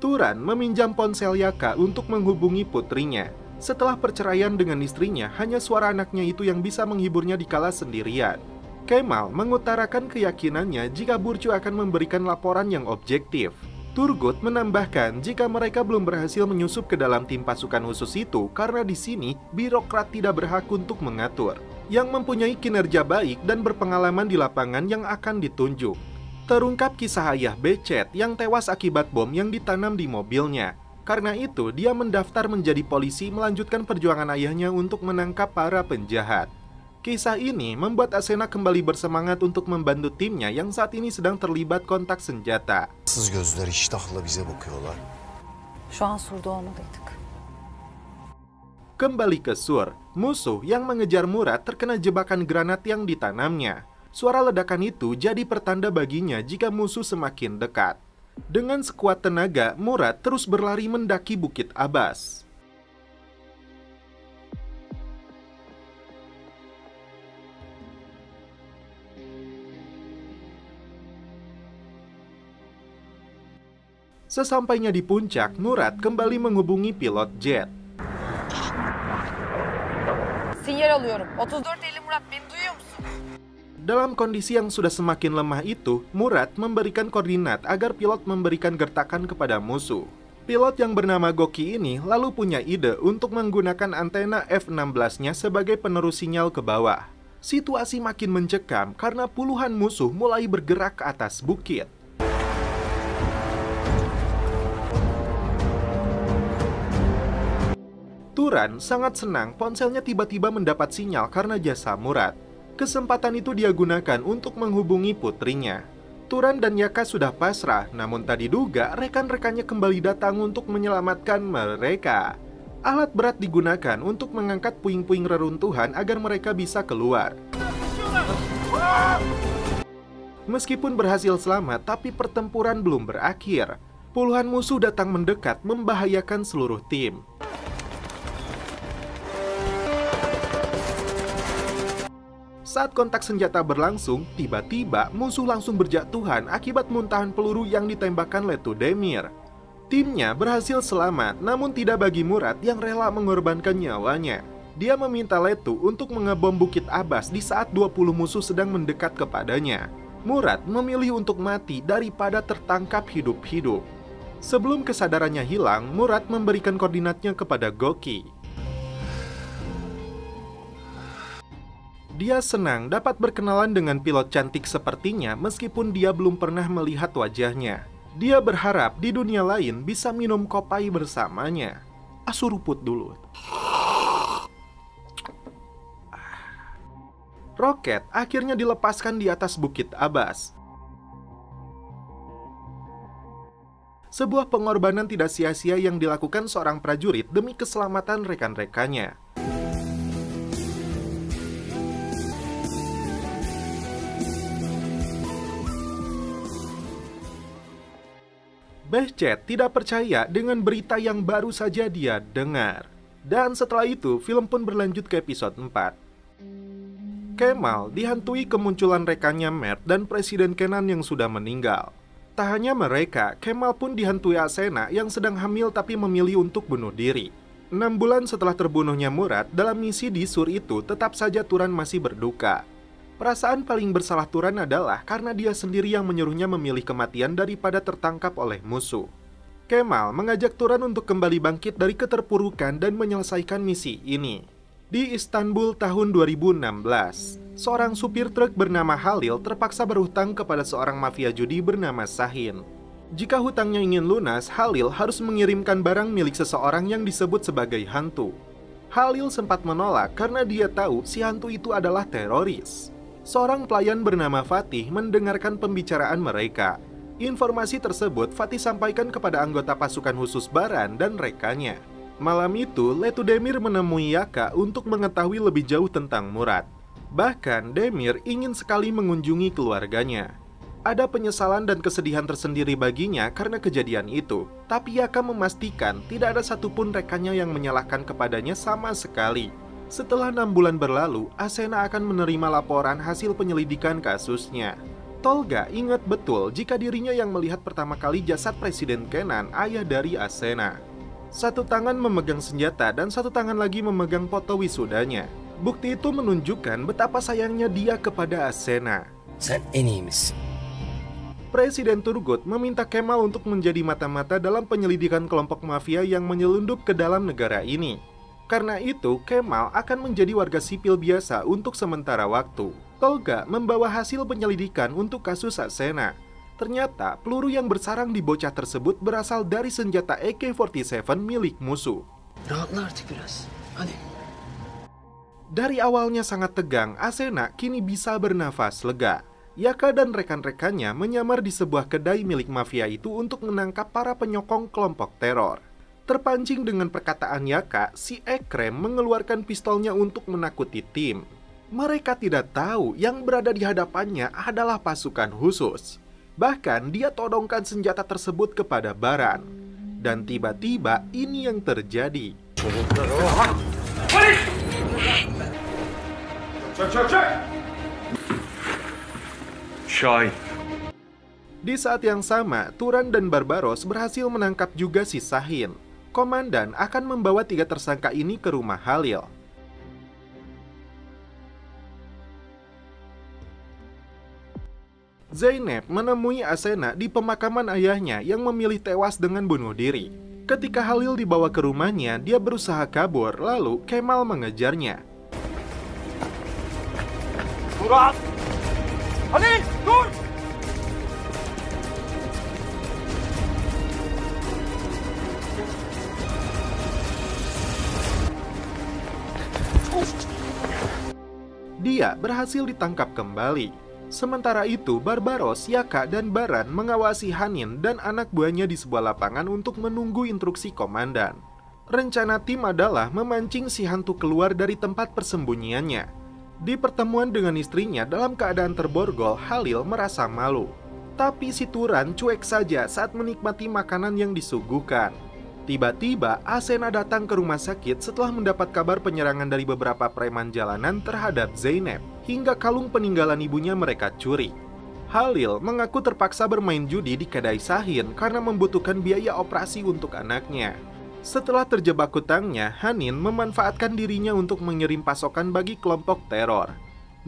Turan meminjam ponsel Yaka untuk menghubungi putrinya. Setelah perceraian dengan istrinya, hanya suara anaknya itu yang bisa menghiburnya dikala sendirian. Kemal mengutarakan keyakinannya jika Burcu akan memberikan laporan yang objektif. Turgut menambahkan jika mereka belum berhasil menyusup ke dalam tim pasukan khusus itu karena di sini birokrat tidak berhak untuk mengatur, yang mempunyai kinerja baik dan berpengalaman di lapangan yang akan ditunjuk. Terungkap kisah ayah Becet yang tewas akibat bom yang ditanam di mobilnya. Karena itu, dia mendaftar menjadi polisi melanjutkan perjuangan ayahnya untuk menangkap para penjahat. Kisah ini membuat Asena kembali bersemangat untuk membantu timnya yang saat ini sedang terlibat kontak senjata. Sız gözler iştahla bize bakıyorlar. Şu an surda olmalıydık. Kembali ke Sur, musuh yang mengejar Murad terkena jebakan granat yang ditanamnya. Suara ledakan itu jadi pertanda baginya jika musuh semakin dekat. Dengan sekuat tenaga, Murad terus berlari mendaki Bukit Abbas. Sesampainya di puncak, Murad kembali menghubungi pilot jet. Sinyal alıyorum. 3450 Murat, beni duyuyor musun? Dalam kondisi yang sudah semakin lemah itu, Murad memberikan koordinat agar pilot memberikan gertakan kepada musuh. Pilot yang bernama Goki ini lalu punya ide untuk menggunakan antena F-16-nya sebagai penerus sinyal ke bawah. Situasi makin mencekam karena puluhan musuh mulai bergerak ke atas bukit. Turan sangat senang ponselnya tiba-tiba mendapat sinyal karena jasa Murad. Kesempatan itu dia gunakan untuk menghubungi putrinya. Turan dan Yaka sudah pasrah, namun tak diduga rekan-rekannya kembali datang untuk menyelamatkan mereka. Alat berat digunakan untuk mengangkat puing-puing reruntuhan agar mereka bisa keluar. Meskipun berhasil selamat, tapi pertempuran belum berakhir. Puluhan musuh datang mendekat, membahayakan seluruh tim. Saat kontak senjata berlangsung, tiba-tiba musuh langsung berjatuhan akibat muntahan peluru yang ditembakkan Letudemir. Timnya berhasil selamat, namun tidak bagi Murad yang rela mengorbankan nyawanya. Dia meminta Letu untuk mengebom Bukit Abbas di saat 20 musuh sedang mendekat kepadanya. Murad memilih untuk mati daripada tertangkap hidup-hidup. Sebelum kesadarannya hilang, Murad memberikan koordinatnya kepada Goki. Dia senang dapat berkenalan dengan pilot cantik sepertinya meskipun dia belum pernah melihat wajahnya. Dia berharap di dunia lain bisa minum kopai bersamanya. Asuruput dulu. Roket akhirnya dilepaskan di atas Bukit Abbas. Sebuah pengorbanan tidak sia-sia yang dilakukan seorang prajurit demi keselamatan rekan-rekannya. Behcet tidak percaya dengan berita yang baru saja dia dengar. Dan setelah itu, film pun berlanjut ke episode 4. Kemal dihantui kemunculan rekannya Mert dan Presiden Kenan yang sudah meninggal. Tak hanya mereka, Kemal pun dihantui Asena yang sedang hamil tapi memilih untuk bunuh diri. 6 bulan setelah terbunuhnya Murad, dalam misi di Sur itu tetap saja Turan masih berduka. Perasaan paling bersalah Turan adalah karena dia sendiri yang menyuruhnya memilih kematian daripada tertangkap oleh musuh. Kemal mengajak Turan untuk kembali bangkit dari keterpurukan dan menyelesaikan misi ini. Di Istanbul tahun 2016, seorang supir truk bernama Halil terpaksa berhutang kepada seorang mafia judi bernama Sahin. Jika hutangnya ingin lunas, Halil harus mengirimkan barang milik seseorang yang disebut sebagai hantu. Halil sempat menolak karena dia tahu si hantu itu adalah teroris. Seorang pelayan bernama Fatih mendengarkan pembicaraan mereka. Informasi tersebut Fatih sampaikan kepada anggota pasukan khusus Baran dan rekannya. Malam itu, Letudemir menemui Yaka untuk mengetahui lebih jauh tentang Murad. Bahkan, Demir ingin sekali mengunjungi keluarganya. Ada penyesalan dan kesedihan tersendiri baginya karena kejadian itu. Tapi Yaka memastikan tidak ada satupun rekannya yang menyalahkan kepadanya sama sekali. Setelah 6 bulan berlalu, Asena akan menerima laporan hasil penyelidikan kasusnya. Tolga ingat betul jika dirinya yang melihat pertama kali jasad Presiden Kenan, ayah dari Asena. Satu tangan memegang senjata dan satu tangan lagi memegang foto wisudanya. Bukti itu menunjukkan betapa sayangnya dia kepada Asena. Presiden Turgut meminta Kemal untuk menjadi mata-mata dalam penyelidikan kelompok mafia yang menyelundup ke dalam negara ini. Karena itu, Kemal akan menjadi warga sipil biasa untuk sementara waktu. Tolga membawa hasil penyelidikan untuk kasus Asena. Ternyata peluru yang bersarang di bocah tersebut berasal dari senjata AK-47 milik musuh. Dari awalnya sangat tegang, Asena kini bisa bernafas lega. Yaka dan rekan-rekannya menyamar di sebuah kedai milik mafia itu untuk menangkap para penyokong kelompok teror. Terpancing dengan perkataan Yaka, si Ekrem mengeluarkan pistolnya untuk menakuti tim. Mereka tidak tahu yang berada di hadapannya adalah pasukan khusus. Bahkan dia todongkan senjata tersebut kepada Baran. Dan tiba-tiba ini yang terjadi. Di saat yang sama, Turan dan Barbaros berhasil menangkap juga si Sahin. Komandan akan membawa 3 tersangka ini ke rumah Halil. Zeynep menemui Asena di pemakaman ayahnya yang memilih tewas dengan bunuh diri. Ketika Halil dibawa ke rumahnya, dia berusaha kabur, lalu Kemal mengejarnya. Murad! Halil, dur! Dia berhasil ditangkap kembali. Sementara itu, Barbaros, Yaka, dan Baran mengawasi Hanin dan anak buahnya di sebuah lapangan untuk menunggu instruksi komandan. Rencana tim adalah memancing si hantu keluar dari tempat persembunyiannya. Di pertemuan dengan istrinya dalam keadaan terborgol, Halil merasa malu. Tapi si Turan cuek saja saat menikmati makanan yang disuguhkan. Tiba-tiba, Asena datang ke rumah sakit setelah mendapat kabar penyerangan dari beberapa preman jalanan terhadap Zeynep, hingga kalung peninggalan ibunya mereka curi. Halil mengaku terpaksa bermain judi di kedai Sahin karena membutuhkan biaya operasi untuk anaknya. Setelah terjebak hutangnya, Hanin memanfaatkan dirinya untuk mengirim pasokan bagi kelompok teror.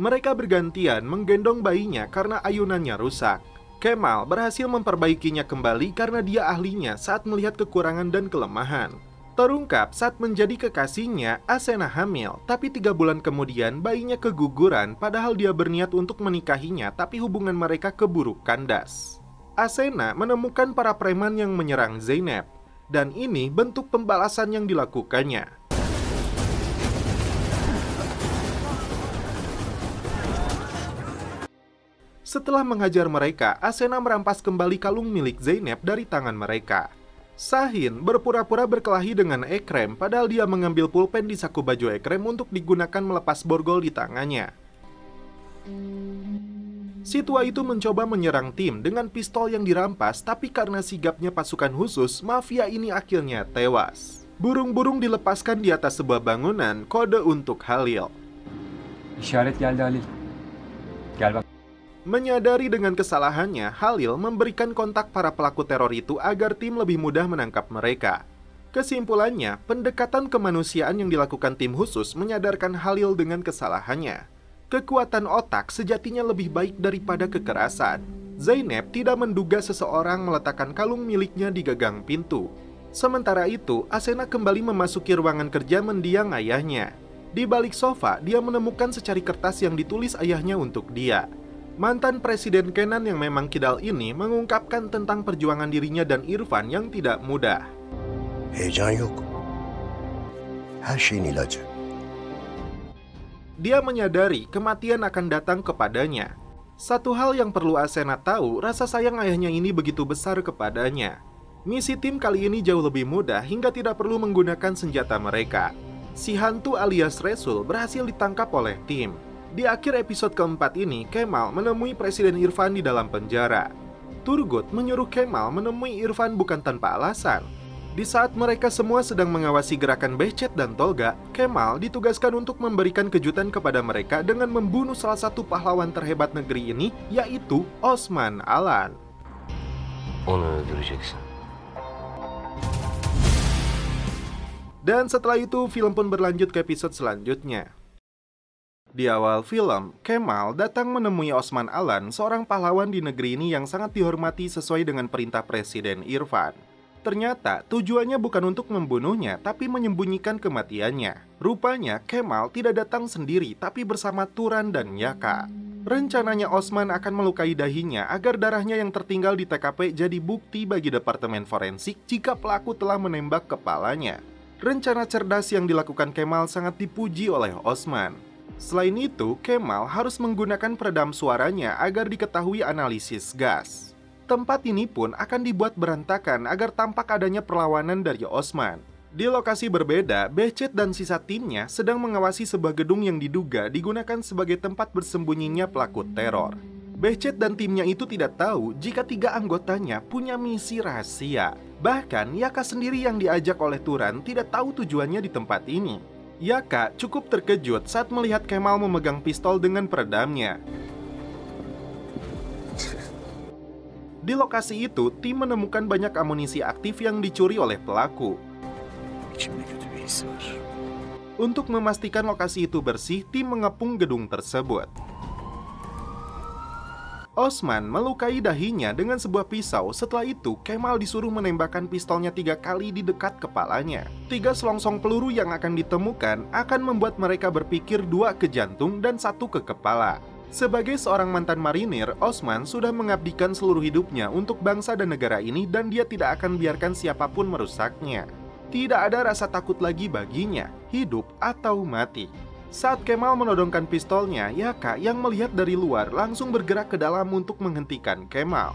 Mereka bergantian menggendong bayinya karena ayunannya rusak. Kemal berhasil memperbaikinya kembali karena dia ahlinya saat melihat kekurangan dan kelemahan. Terungkap saat menjadi kekasihnya, Asena hamil, tapi 3 bulan kemudian bayinya keguguran padahal dia berniat untuk menikahinya tapi hubungan mereka keburu kandas. Asena menemukan para preman yang menyerang Zeynep, dan ini bentuk pembalasan yang dilakukannya. Setelah menghajar mereka, Asena merampas kembali kalung milik Zeynep dari tangan mereka. Sahin berpura-pura berkelahi dengan Ekrem padahal dia mengambil pulpen di saku baju Ekrem untuk digunakan melepas borgol di tangannya. Si tua itu mencoba menyerang tim dengan pistol yang dirampas, tapi karena sigapnya pasukan khusus, mafia ini akhirnya tewas. Burung-burung dilepaskan di atas sebuah bangunan, kode untuk Halil. İşaret geldi Halil. Gel bak. Menyadari dengan kesalahannya, Halil memberikan kontak para pelaku teror itu agar tim lebih mudah menangkap mereka. Kesimpulannya, pendekatan kemanusiaan yang dilakukan tim khusus menyadarkan Halil dengan kesalahannya. Kekuatan otak sejatinya lebih baik daripada kekerasan. Zeynep tidak menduga seseorang meletakkan kalung miliknya di gagang pintu. Sementara itu, Asena kembali memasuki ruangan kerja mendiang ayahnya. Di balik sofa, dia menemukan secari kertas yang ditulis ayahnya untuk dia. Mantan Presiden Kenan yang memang kidal ini mengungkapkan tentang perjuangan dirinya dan Irfan yang tidak mudah. Heyecan yok. Her şeyin ilacı. Dia menyadari kematian akan datang kepadanya. Satu hal yang perlu Asena tahu, rasa sayang ayahnya ini begitu besar kepadanya. Misi tim kali ini jauh lebih mudah hingga tidak perlu menggunakan senjata mereka. Si hantu alias Resul berhasil ditangkap oleh tim. Di akhir episode keempat ini, Kemal menemui Presiden Irfan di dalam penjara. Turgut menyuruh Kemal menemui Irfan bukan tanpa alasan. Di saat mereka semua sedang mengawasi gerakan Behcet dan Tolga, Kemal ditugaskan untuk memberikan kejutan kepada mereka dengan membunuh salah satu pahlawan terhebat negeri ini, yaitu Osman Alan. Onu öldüreceksin. Dan setelah itu, film pun berlanjut ke episode selanjutnya. Di awal film, Kemal datang menemui Osman Alan, seorang pahlawan di negeri ini yang sangat dihormati sesuai dengan perintah Presiden Irfan. Ternyata tujuannya bukan untuk membunuhnya, tapi menyembunyikan kematiannya. Rupanya Kemal tidak datang sendiri, tapi bersama Turan dan Yaka. Rencananya Osman akan melukai dahinya agar darahnya yang tertinggal di TKP jadi bukti bagi Departemen Forensik jika pelaku telah menembak kepalanya. Rencana cerdas yang dilakukan Kemal sangat dipuji oleh Osman. Selain itu, Kemal harus menggunakan peredam suaranya agar diketahui analisis gas. Tempat ini pun akan dibuat berantakan agar tampak adanya perlawanan dari Osman. Di lokasi berbeda, Behcet dan sisa timnya sedang mengawasi sebuah gedung yang diduga digunakan sebagai tempat bersembunyinya pelaku teror. Behcet dan timnya itu tidak tahu jika 3 anggotanya punya misi rahasia. Bahkan, Yaka sendiri yang diajak oleh Turan tidak tahu tujuannya di tempat ini. Yaka cukup terkejut saat melihat Kemal memegang pistol dengan peredamnya. Di lokasi itu, tim menemukan banyak amunisi aktif yang dicuri oleh pelaku. İçimde kötü bir his var. Untuk memastikan lokasi itu bersih, tim mengepung gedung tersebut. Osman melukai dahinya dengan sebuah pisau. Setelah itu, Kemal disuruh menembakkan pistolnya 3 kali di dekat kepalanya. 3 selongsong peluru yang akan ditemukan akan membuat mereka berpikir 2 ke jantung dan 1 ke kepala. Sebagai seorang mantan marinir, Osman sudah mengabdikan seluruh hidupnya untuk bangsa dan negara ini dan dia tidak akan biarkan siapapun merusaknya. Tidak ada rasa takut lagi baginya, hidup atau mati. Saat Kemal menodongkan pistolnya, Yaka yang melihat dari luar langsung bergerak ke dalam untuk menghentikan Kemal.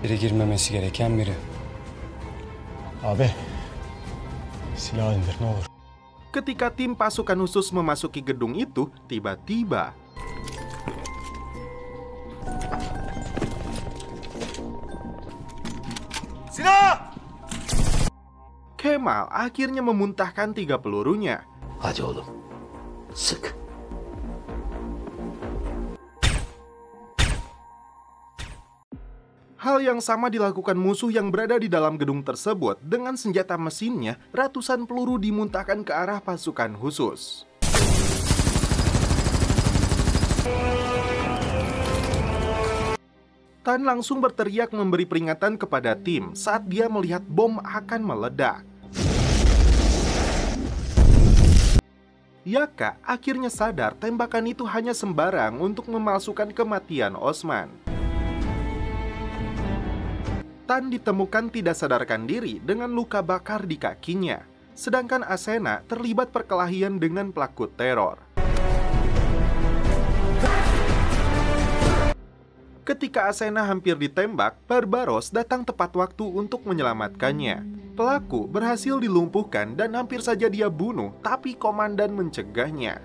Biri girmemesi gereken biri. Abi, silah indir ne olur. Ketika tim pasukan khusus memasuki gedung itu, tiba-tiba Silah! Kemal akhirnya memuntahkan 3 pelurunya. Hadi oğlum. Sık. Hal yang sama dilakukan musuh yang berada di dalam gedung tersebut. Dengan senjata mesinnya, ratusan peluru dimuntahkan ke arah pasukan khusus. Tan langsung berteriak memberi peringatan kepada tim saat dia melihat bom akan meledak. Yaka akhirnya sadar tembakan itu hanya sembarang untuk memalsukan kematian Osman. Tan ditemukan tidak sadarkan diri dengan luka bakar di kakinya, sedangkan Asena terlibat perkelahian dengan pelaku teror. Ketika Asena hampir ditembak, Barbaros datang tepat waktu untuk menyelamatkannya. Pelaku berhasil dilumpuhkan dan hampir saja dia bunuh, tapi komandan mencegahnya.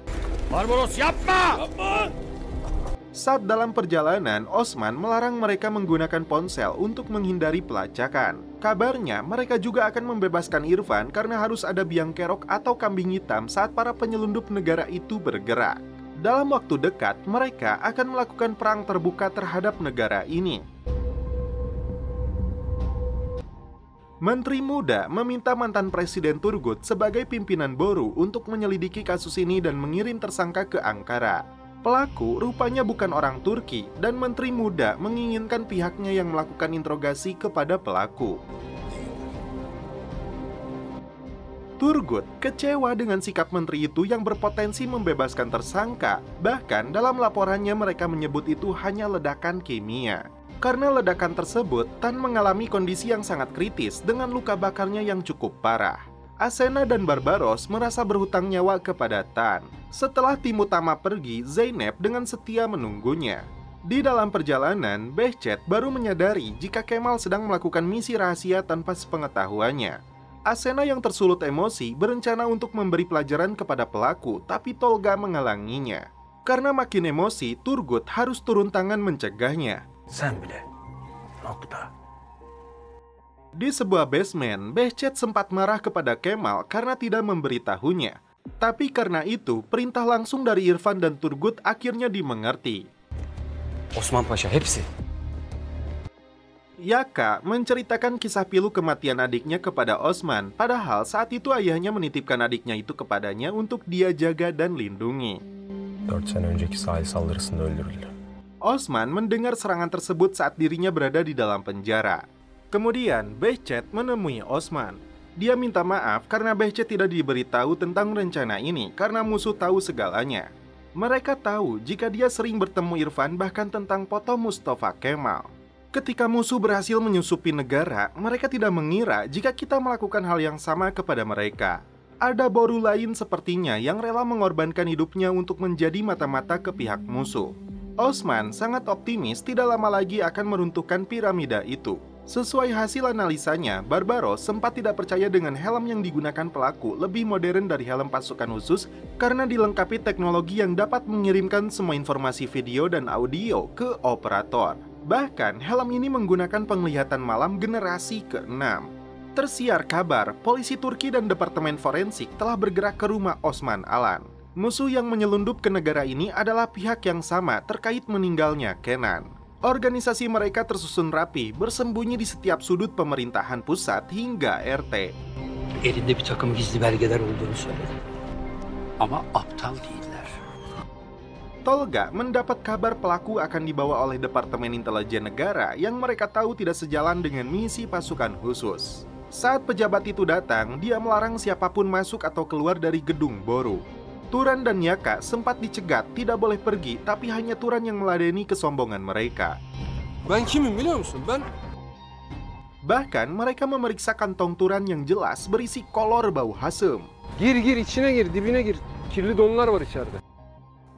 Barbaros yapma! Saat dalam perjalanan, Osman melarang mereka menggunakan ponsel untuk menghindari pelacakan. Kabarnya, mereka juga akan membebaskan Irfan karena harus ada biang kerok atau kambing hitam saat para penyelundup negara itu bergerak. Dalam waktu dekat, mereka akan melakukan perang terbuka terhadap negara ini. Menteri Muda meminta mantan Presiden Turgut sebagai pimpinan Boru untuk menyelidiki kasus ini dan mengirim tersangka ke Ankara. Pelaku rupanya bukan orang Turki dan Menteri Muda menginginkan pihaknya yang melakukan interogasi kepada pelaku. Turgut kecewa dengan sikap menteri itu yang berpotensi membebaskan tersangka. Bahkan dalam laporannya mereka menyebut itu hanya ledakan kimia. Karena ledakan tersebut, Tan mengalami kondisi yang sangat kritis dengan luka bakarnya yang cukup parah. Asena dan Barbaros merasa berhutang nyawa kepada Tan. Setelah tim utama pergi, Zeynep dengan setia menunggunya. Di dalam perjalanan, Behcet baru menyadari jika Kemal sedang melakukan misi rahasia tanpa sepengetahuannya. Asena yang tersulut emosi berencana untuk memberi pelajaran kepada pelaku, tapi Tolga menghalanginya. Karena makin emosi, Turgut harus turun tangan mencegahnya. Sen bile. Nokta. Di sebuah basement, Behcet sempat marah kepada Kemal karena tidak memberitahunya. Tapi karena itu, perintah langsung dari Irfan dan Turgut akhirnya dimengerti. Osman Paşa hepsi. Yaka menceritakan kisah pilu kematian adiknya kepada Osman, padahal saat itu ayahnya menitipkan adiknya itu kepadanya untuk dia jaga dan lindungi. 4 sene önceki sahil saldırısında öldürüldü. Osman mendengar serangan tersebut saat dirinya berada di dalam penjara. Kemudian, Behcet menemui Osman. Dia minta maaf karena Behcet tidak diberitahu tentang rencana ini karena musuh tahu segalanya. Mereka tahu jika dia sering bertemu Irfan bahkan tentang foto Mustafa Kemal. Ketika musuh berhasil menyusupi negara, mereka tidak mengira jika kita melakukan hal yang sama kepada mereka. Ada Boru lain sepertinya yang rela mengorbankan hidupnya untuk menjadi mata-mata ke pihak musuh. Osman sangat optimis tidak lama lagi akan meruntuhkan piramida itu. Sesuai hasil analisanya, Barbaros sempat tidak percaya dengan helm yang digunakan pelaku lebih modern dari helm pasukan khusus karena dilengkapi teknologi yang dapat mengirimkan semua informasi video dan audio ke operator. Bahkan, helm ini menggunakan penglihatan malam generasi ke-6. Tersiar kabar, polisi Turki dan Departemen Forensik telah bergerak ke rumah Osman Alan. Musuh yang menyelundup ke negara ini adalah pihak yang sama terkait meninggalnya Kenan. Organisasi mereka tersusun rapi, bersembunyi di setiap sudut pemerintahan pusat hingga RT. Elinde bir takım gizli belgeler olduğunu söyledi. Ama aptal değiller. Tolga mendapat kabar pelaku akan dibawa oleh Departemen Intelijen Negara yang mereka tahu tidak sejalan dengan misi pasukan khusus. Saat pejabat itu datang, dia melarang siapapun masuk atau keluar dari gedung Boru. Turan dan Yaka sempat dicegat tidak boleh pergi, tapi hanya Turan yang meladeni kesombongan mereka. Ben kimim biliyor musun? Bahkan mereka memeriksa kantong Turan yang jelas berisi kolor bau hasem. Gir içine gir dibine gir. Kirli donlar var içeride.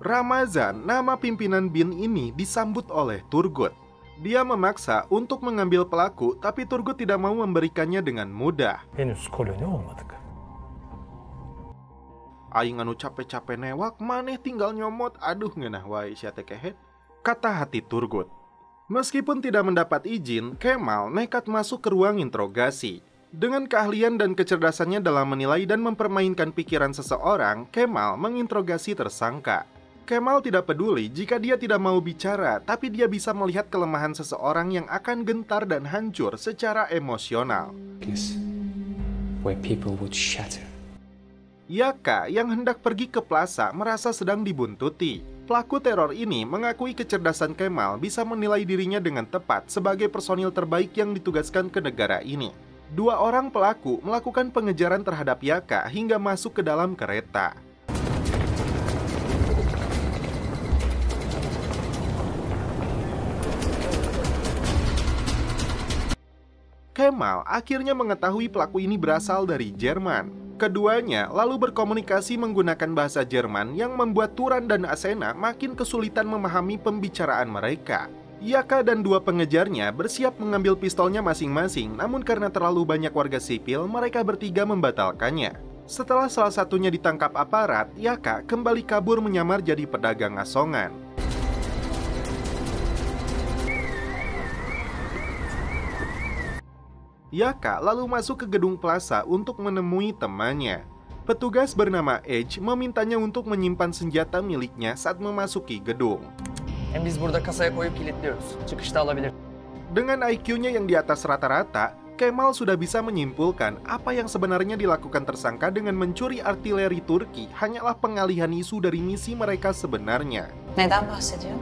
Ramazan, nama pimpinan BIN ini disambut oleh Turgut. Dia memaksa untuk mengambil pelaku, tapi Turgut tidak mau memberikannya dengan mudah. Henüz koloni olmadık. Aing anu capek-capek newak, maneh tinggal nyomot, aduh ngeunah wae sia teh kehet, kata hati Turgut. Meskipun tidak mendapat izin, Kemal nekat masuk ke ruang interogasi. Dengan keahlian dan kecerdasannya dalam menilai dan mempermainkan pikiran seseorang, Kemal menginterogasi tersangka. Kemal tidak peduli jika dia tidak mau bicara, tapi dia bisa melihat kelemahan seseorang yang akan gentar dan hancur secara emosional. Where people would shatter. Yaka yang hendak pergi ke plaza merasa sedang dibuntuti. Pelaku teror ini mengakui kecerdasan Kemal bisa menilai dirinya dengan tepat sebagai personil terbaik yang ditugaskan ke negara ini. Dua orang pelaku melakukan pengejaran terhadap Yaka hingga masuk ke dalam kereta. Kemal akhirnya mengetahui pelaku ini berasal dari Jerman. Keduanya lalu berkomunikasi menggunakan bahasa Jerman yang membuat Turan dan Asena makin kesulitan memahami pembicaraan mereka. Yaka dan dua pengejarnya bersiap mengambil pistolnya masing-masing, namun karena terlalu banyak warga sipil, mereka bertiga membatalkannya. Setelah salah satunya ditangkap aparat, Yaka kembali kabur menyamar jadi pedagang asongan. Yaka lalu masuk ke gedung plaza untuk menemui temannya. Petugas bernama Edge memintanya untuk menyimpan senjata miliknya saat memasuki gedung. Hem biz burada kasaya koyup kilitliyoruz. Çıkışta alabilir. Dengan IQ-nya yang di atas rata-rata, Kemal sudah bisa menyimpulkan apa yang sebenarnya dilakukan tersangka dengan mencuri artileri Turki hanyalah pengalihan isu dari misi mereka sebenarnya. Neden bahsediyor?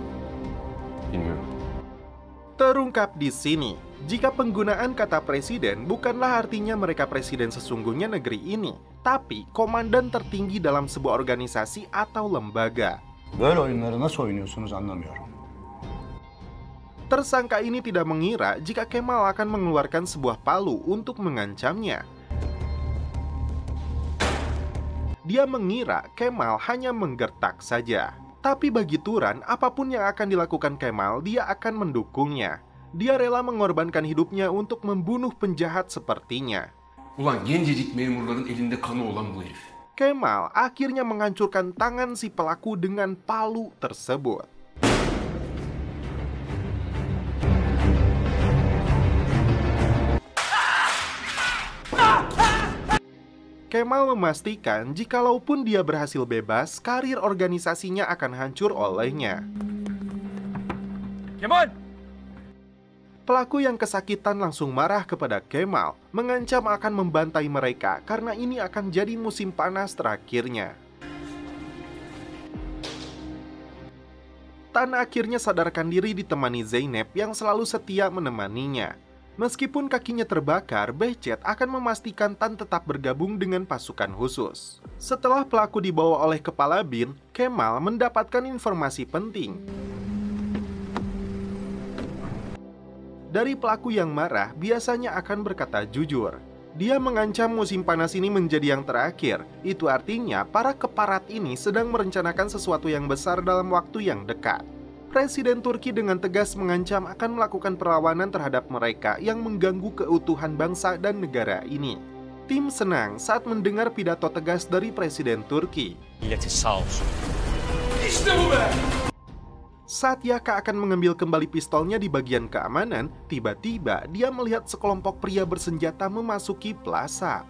Bilmiyorum. Terungkap di sini, jika penggunaan kata presiden bukanlah artinya mereka presiden sesungguhnya negeri ini, tapi komandan tertinggi dalam sebuah organisasi atau lembaga. Böyle oyunları nasıl oynuyorsunuz anlamıyorum. Tersangka ini tidak mengira jika Kemal akan mengeluarkan sebuah palu untuk mengancamnya. Dia mengira Kemal hanya menggertak saja. Tapi bagi Turan, apapun yang akan dilakukan Kemal, dia akan mendukungnya. Dia rela mengorbankan hidupnya untuk membunuh penjahat sepertinya. Ulan gencecik memurların elinde kanı olan bu herif. Kemal akhirnya menghancurkan tangan si pelaku dengan palu tersebut. Kemal memastikan jikalaupun dia berhasil bebas, karir organisasinya akan hancur olehnya. Kemal! Pelaku yang kesakitan langsung marah kepada Kemal, mengancam akan membantai mereka karena ini akan jadi musim panas terakhirnya. Tan akhirnya sadarkan diri ditemani Zeynep yang selalu setia menemaninya. Meskipun kakinya terbakar, Behcet akan memastikan Tan tetap bergabung dengan pasukan khusus. Setelah pelaku dibawa oleh kepala BIN, Kemal mendapatkan informasi penting. Dari pelaku yang marah, biasanya akan berkata jujur. Dia mengancam musim panas ini menjadi yang terakhir. Itu artinya para keparat ini sedang merencanakan sesuatu yang besar dalam waktu yang dekat. Presiden Turki dengan tegas mengancam akan melakukan perlawanan terhadap mereka yang mengganggu keutuhan bangsa dan negara ini. Tim senang saat mendengar pidato tegas dari Presiden Turki. Saat Yaka akan mengambil kembali pistolnya di bagian keamanan, tiba-tiba dia melihat sekelompok pria bersenjata memasuki plaza.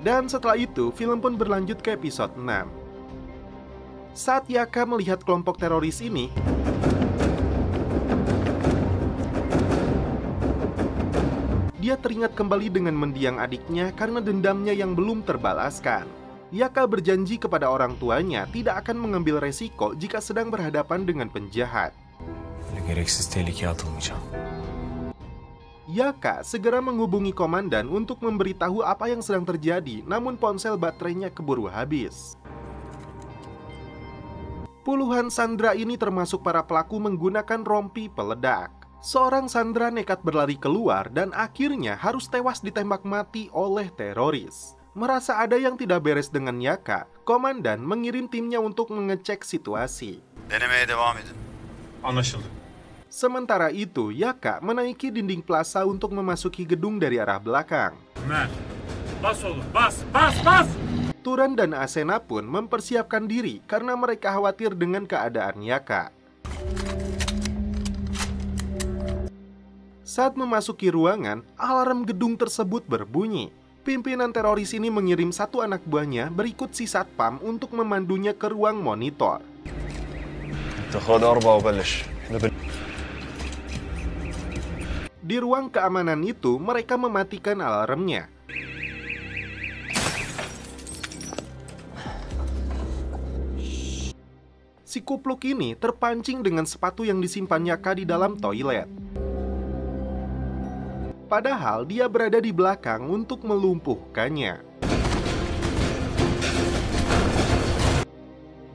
Dan setelah itu, film pun berlanjut ke episode 6. Saat Yaka melihat kelompok teroris ini, dia teringat kembali dengan mendiang adiknya karena dendamnya yang belum terbalaskan. Yaka berjanji kepada orang tuanya tidak akan mengambil resiko jika sedang berhadapan dengan penjahat. Gereksiz tehlikeye atılmayacağım. Yaka segera menghubungi komandan untuk memberitahu apa yang sedang terjadi, namun ponsel baterainya keburu habis. Puluhan sandera ini termasuk para pelaku menggunakan rompi peledak. Seorang sandera nekat berlari keluar dan akhirnya harus tewas ditembak mati oleh teroris. Merasa ada yang tidak beres dengan Yaka, komandan mengirim timnya untuk mengecek situasi. Denemeye devam edin. Anlaşıldı. Sementara itu, Yaka menaiki dinding plaza untuk memasuki gedung dari arah belakang. Ömer, bas oğlum, bas, bas, bas! Turan dan Asena pun mempersiapkan diri karena mereka khawatir dengan keadaan Yaka. Saat memasuki ruangan, alarm gedung tersebut berbunyi. Pimpinan teroris ini mengirim satu anak buahnya berikut si satpam untuk memandunya ke ruang monitor. Di ruang keamanan itu, mereka mematikan alarmnya. Si kupluk ini terpancing dengan sepatu yang disimpan Yaka di dalam toilet. Padahal dia berada di belakang untuk melumpuhkannya.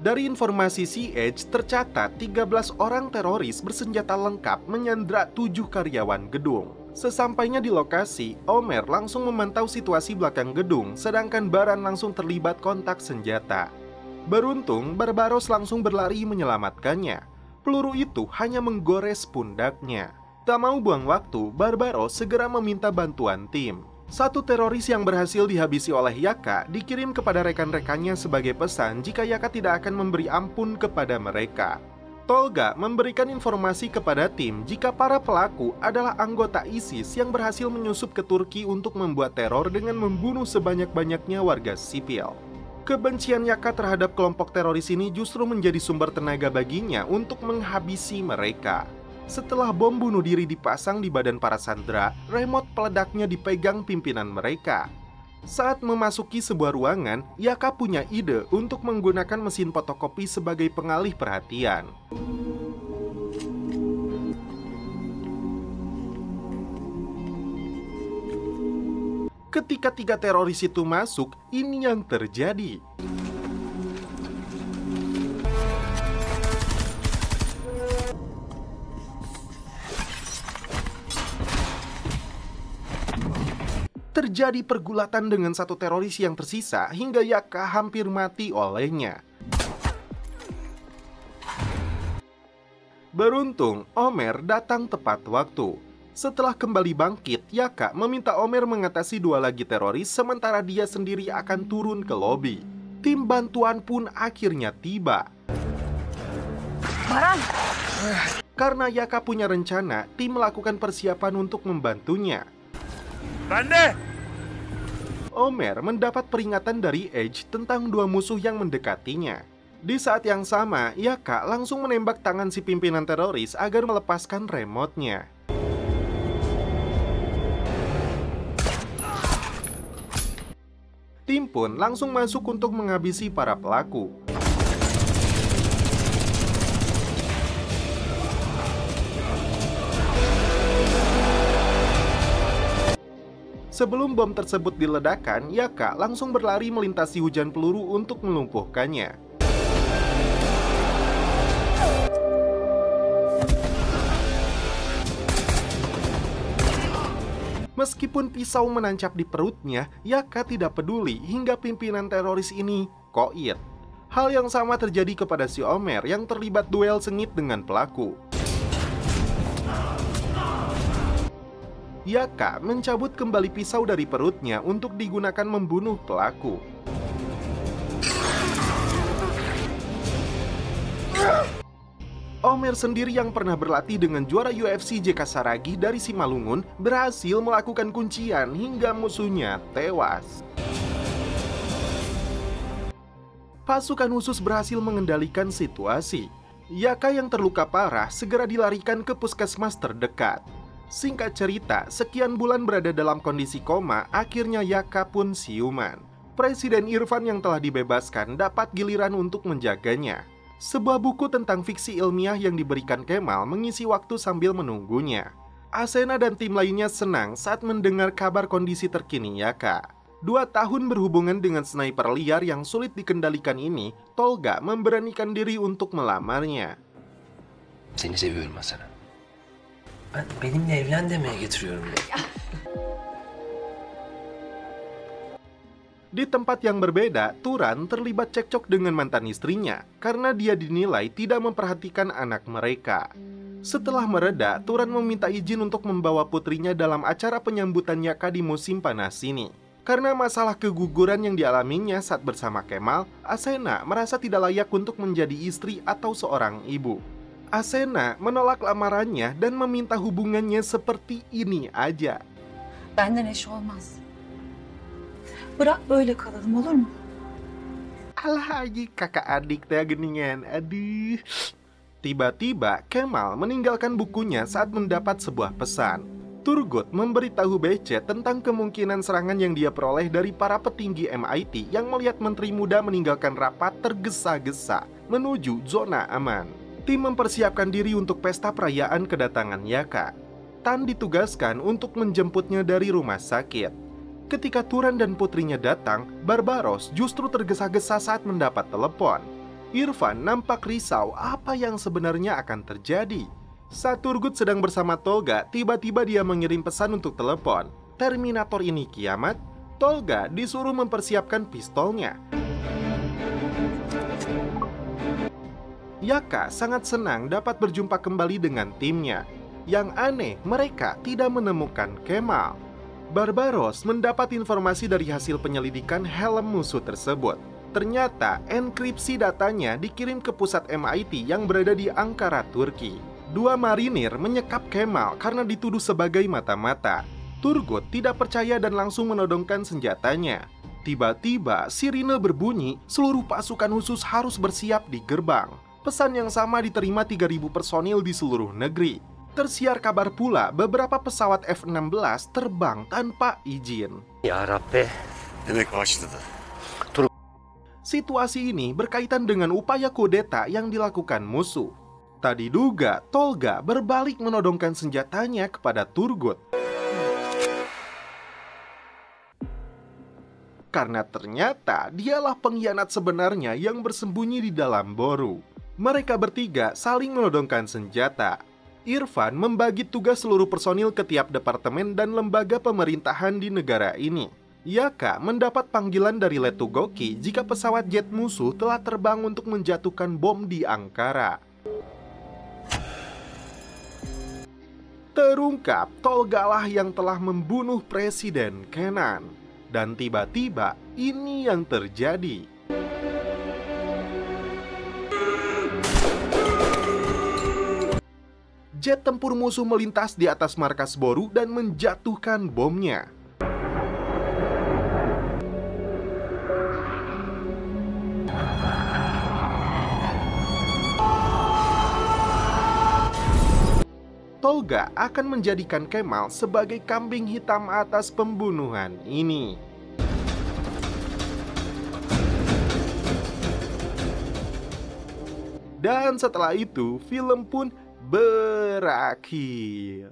Dari informasi CH tercatat 13 orang teroris bersenjata lengkap menyandra 7 karyawan gedung. Sesampainya di lokasi, Omer langsung memantau situasi belakang gedung, sedangkan Baran langsung terlibat kontak senjata. Beruntung, Barbaros langsung berlari menyelamatkannya. Peluru itu hanya menggores pundaknya. Tak mau buang waktu, Barbaros segera meminta bantuan tim. Satu teroris yang berhasil dihabisi oleh Yaka dikirim kepada rekan-rekannya sebagai pesan jika Yaka tidak akan memberi ampun kepada mereka. Tolga memberikan informasi kepada tim jika para pelaku adalah anggota ISIS yang berhasil menyusup ke Turki untuk membuat teror dengan membunuh sebanyak-banyaknya warga sipil. Kebencian Yaka terhadap kelompok teroris ini justru menjadi sumber tenaga baginya untuk menghabisi mereka. Setelah bom bunuh diri dipasang di badan para sandera, remote peledaknya dipegang pimpinan mereka. Saat memasuki sebuah ruangan, Yaka punya ide untuk menggunakan mesin fotokopi sebagai pengalih perhatian. Ketika 3 teroris itu masuk, ini yang terjadi. Terjadi pergulatan dengan satu teroris yang tersisa hingga Yaka hampir mati olehnya. Beruntung, Omer datang tepat waktu. Setelah kembali bangkit, Yaka meminta Omer mengatasi 2 lagi teroris sementara dia sendiri akan turun ke lobi. Tim bantuan pun akhirnya tiba. Baran! Karena Yaka punya rencana, tim melakukan persiapan untuk membantunya. Bende! Omer mendapat peringatan dari Edge tentang 2 musuh yang mendekatinya. Di saat yang sama, Yaka langsung menembak tangan si pimpinan teroris agar melepaskan remote-nya. Tim pun langsung masuk untuk menghabisi para pelaku. Sebelum bom tersebut diledakkan, Yaka langsung berlari melintasi hujan peluru untuk melumpuhkannya. Meskipun pisau menancap di perutnya, Yaka tidak peduli hingga pimpinan teroris ini koit. Hal yang sama terjadi kepada si Omer yang terlibat duel sengit dengan pelaku. Yaka mencabut kembali pisau dari perutnya untuk digunakan membunuh pelaku. Omer sendiri yang pernah berlatih dengan juara UFC JK Saragi dari Simalungun berhasil melakukan kuncian hingga musuhnya tewas. Pasukan khusus berhasil mengendalikan situasi. Yaka yang terluka parah segera dilarikan ke puskesmas terdekat. Singkat cerita, sekian bulan berada dalam kondisi koma, akhirnya Yaka pun siuman. Presiden Irfan yang telah dibebaskan dapat giliran untuk menjaganya. Sebuah buku tentang fiksi ilmiah yang diberikan Kemal mengisi waktu sambil menunggunya. Asena dan tim lainnya senang saat mendengar kabar kondisi terkini Yaka. 2 tahun berhubungan dengan sniper liar yang sulit dikendalikan ini, Tolga memberanikan diri untuk melamarnya. Seni seviyorum Hasan. Ben benimle evlen demeye getiriyorum dedi. Di tempat yang berbeda, Turan terlibat cekcok dengan mantan istrinya karena dia dinilai tidak memperhatikan anak mereka. Setelah mereda, Turan meminta izin untuk membawa putrinya dalam acara penyambutan Yaka di musim panas ini. Karena masalah keguguran yang dialaminya saat bersama Kemal, Asena merasa tidak layak untuk menjadi istri atau seorang ibu. Asena menolak lamarannya dan meminta hubungannya seperti ini aja. Benden eş olmaz. Bırak böyle kalalım, olur mu? Alah aji kakak adik teh geningan. Aduh. Tiba-tiba Kemal meninggalkan bukunya saat mendapat sebuah pesan. Turgut memberitahu Behçet tentang kemungkinan serangan yang dia peroleh dari para petinggi MIT yang melihat menteri muda meninggalkan rapat tergesa-gesa menuju zona aman. Tim mempersiapkan diri untuk pesta perayaan kedatangan Yaka. Tan ditugaskan untuk menjemputnya dari rumah sakit. Ketika Turan dan putrinya datang, Barbaros justru tergesa-gesa saat mendapat telepon. Irfan nampak risau apa yang sebenarnya akan terjadi. Saat Turgut sedang bersama Tolga, tiba-tiba dia mengirim pesan untuk telepon. Terminator ini kiamat? Tolga disuruh mempersiapkan pistolnya. Yaka sangat senang dapat berjumpa kembali dengan timnya. Yang aneh, mereka tidak menemukan Kemal. Barbaros mendapat informasi dari hasil penyelidikan helm musuh tersebut. Ternyata enkripsi datanya dikirim ke pusat MIT yang berada di Ankara, Turki. Dua marinir menyekap Kemal karena dituduh sebagai mata-mata. Turgut tidak percaya dan langsung menodongkan senjatanya. Tiba-tiba sirine berbunyi, seluruh pasukan khusus harus bersiap di gerbang. Pesan yang sama diterima 3.000 personil di seluruh negeri. Tersiar kabar pula beberapa pesawat F-16 terbang tanpa izin. Ya Rabbi. Demek başladı. Situasi ini berkaitan dengan upaya kudeta yang dilakukan musuh. Tak diduga, Tolga berbalik menodongkan senjatanya kepada Turgut. Karena ternyata dialah pengkhianat sebenarnya yang bersembunyi di dalam boru. Mereka bertiga saling menodongkan senjata. Irfan membagi tugas seluruh personil ke tiap departemen dan lembaga pemerintahan di negara ini. Yaka mendapat panggilan dari Letu Goki jika pesawat jet musuh telah terbang untuk menjatuhkan bom di Ankara. Terungkap Tolga lah yang telah membunuh Presiden Kenan. Dan tiba-tiba ini yang terjadi. Jet tempur musuh melintas di atas markas Boru dan menjatuhkan bomnya. Tolga akan menjadikan Kemal sebagai kambing hitam atas pembunuhan ini. Dan setelah itu, film pun berakhir.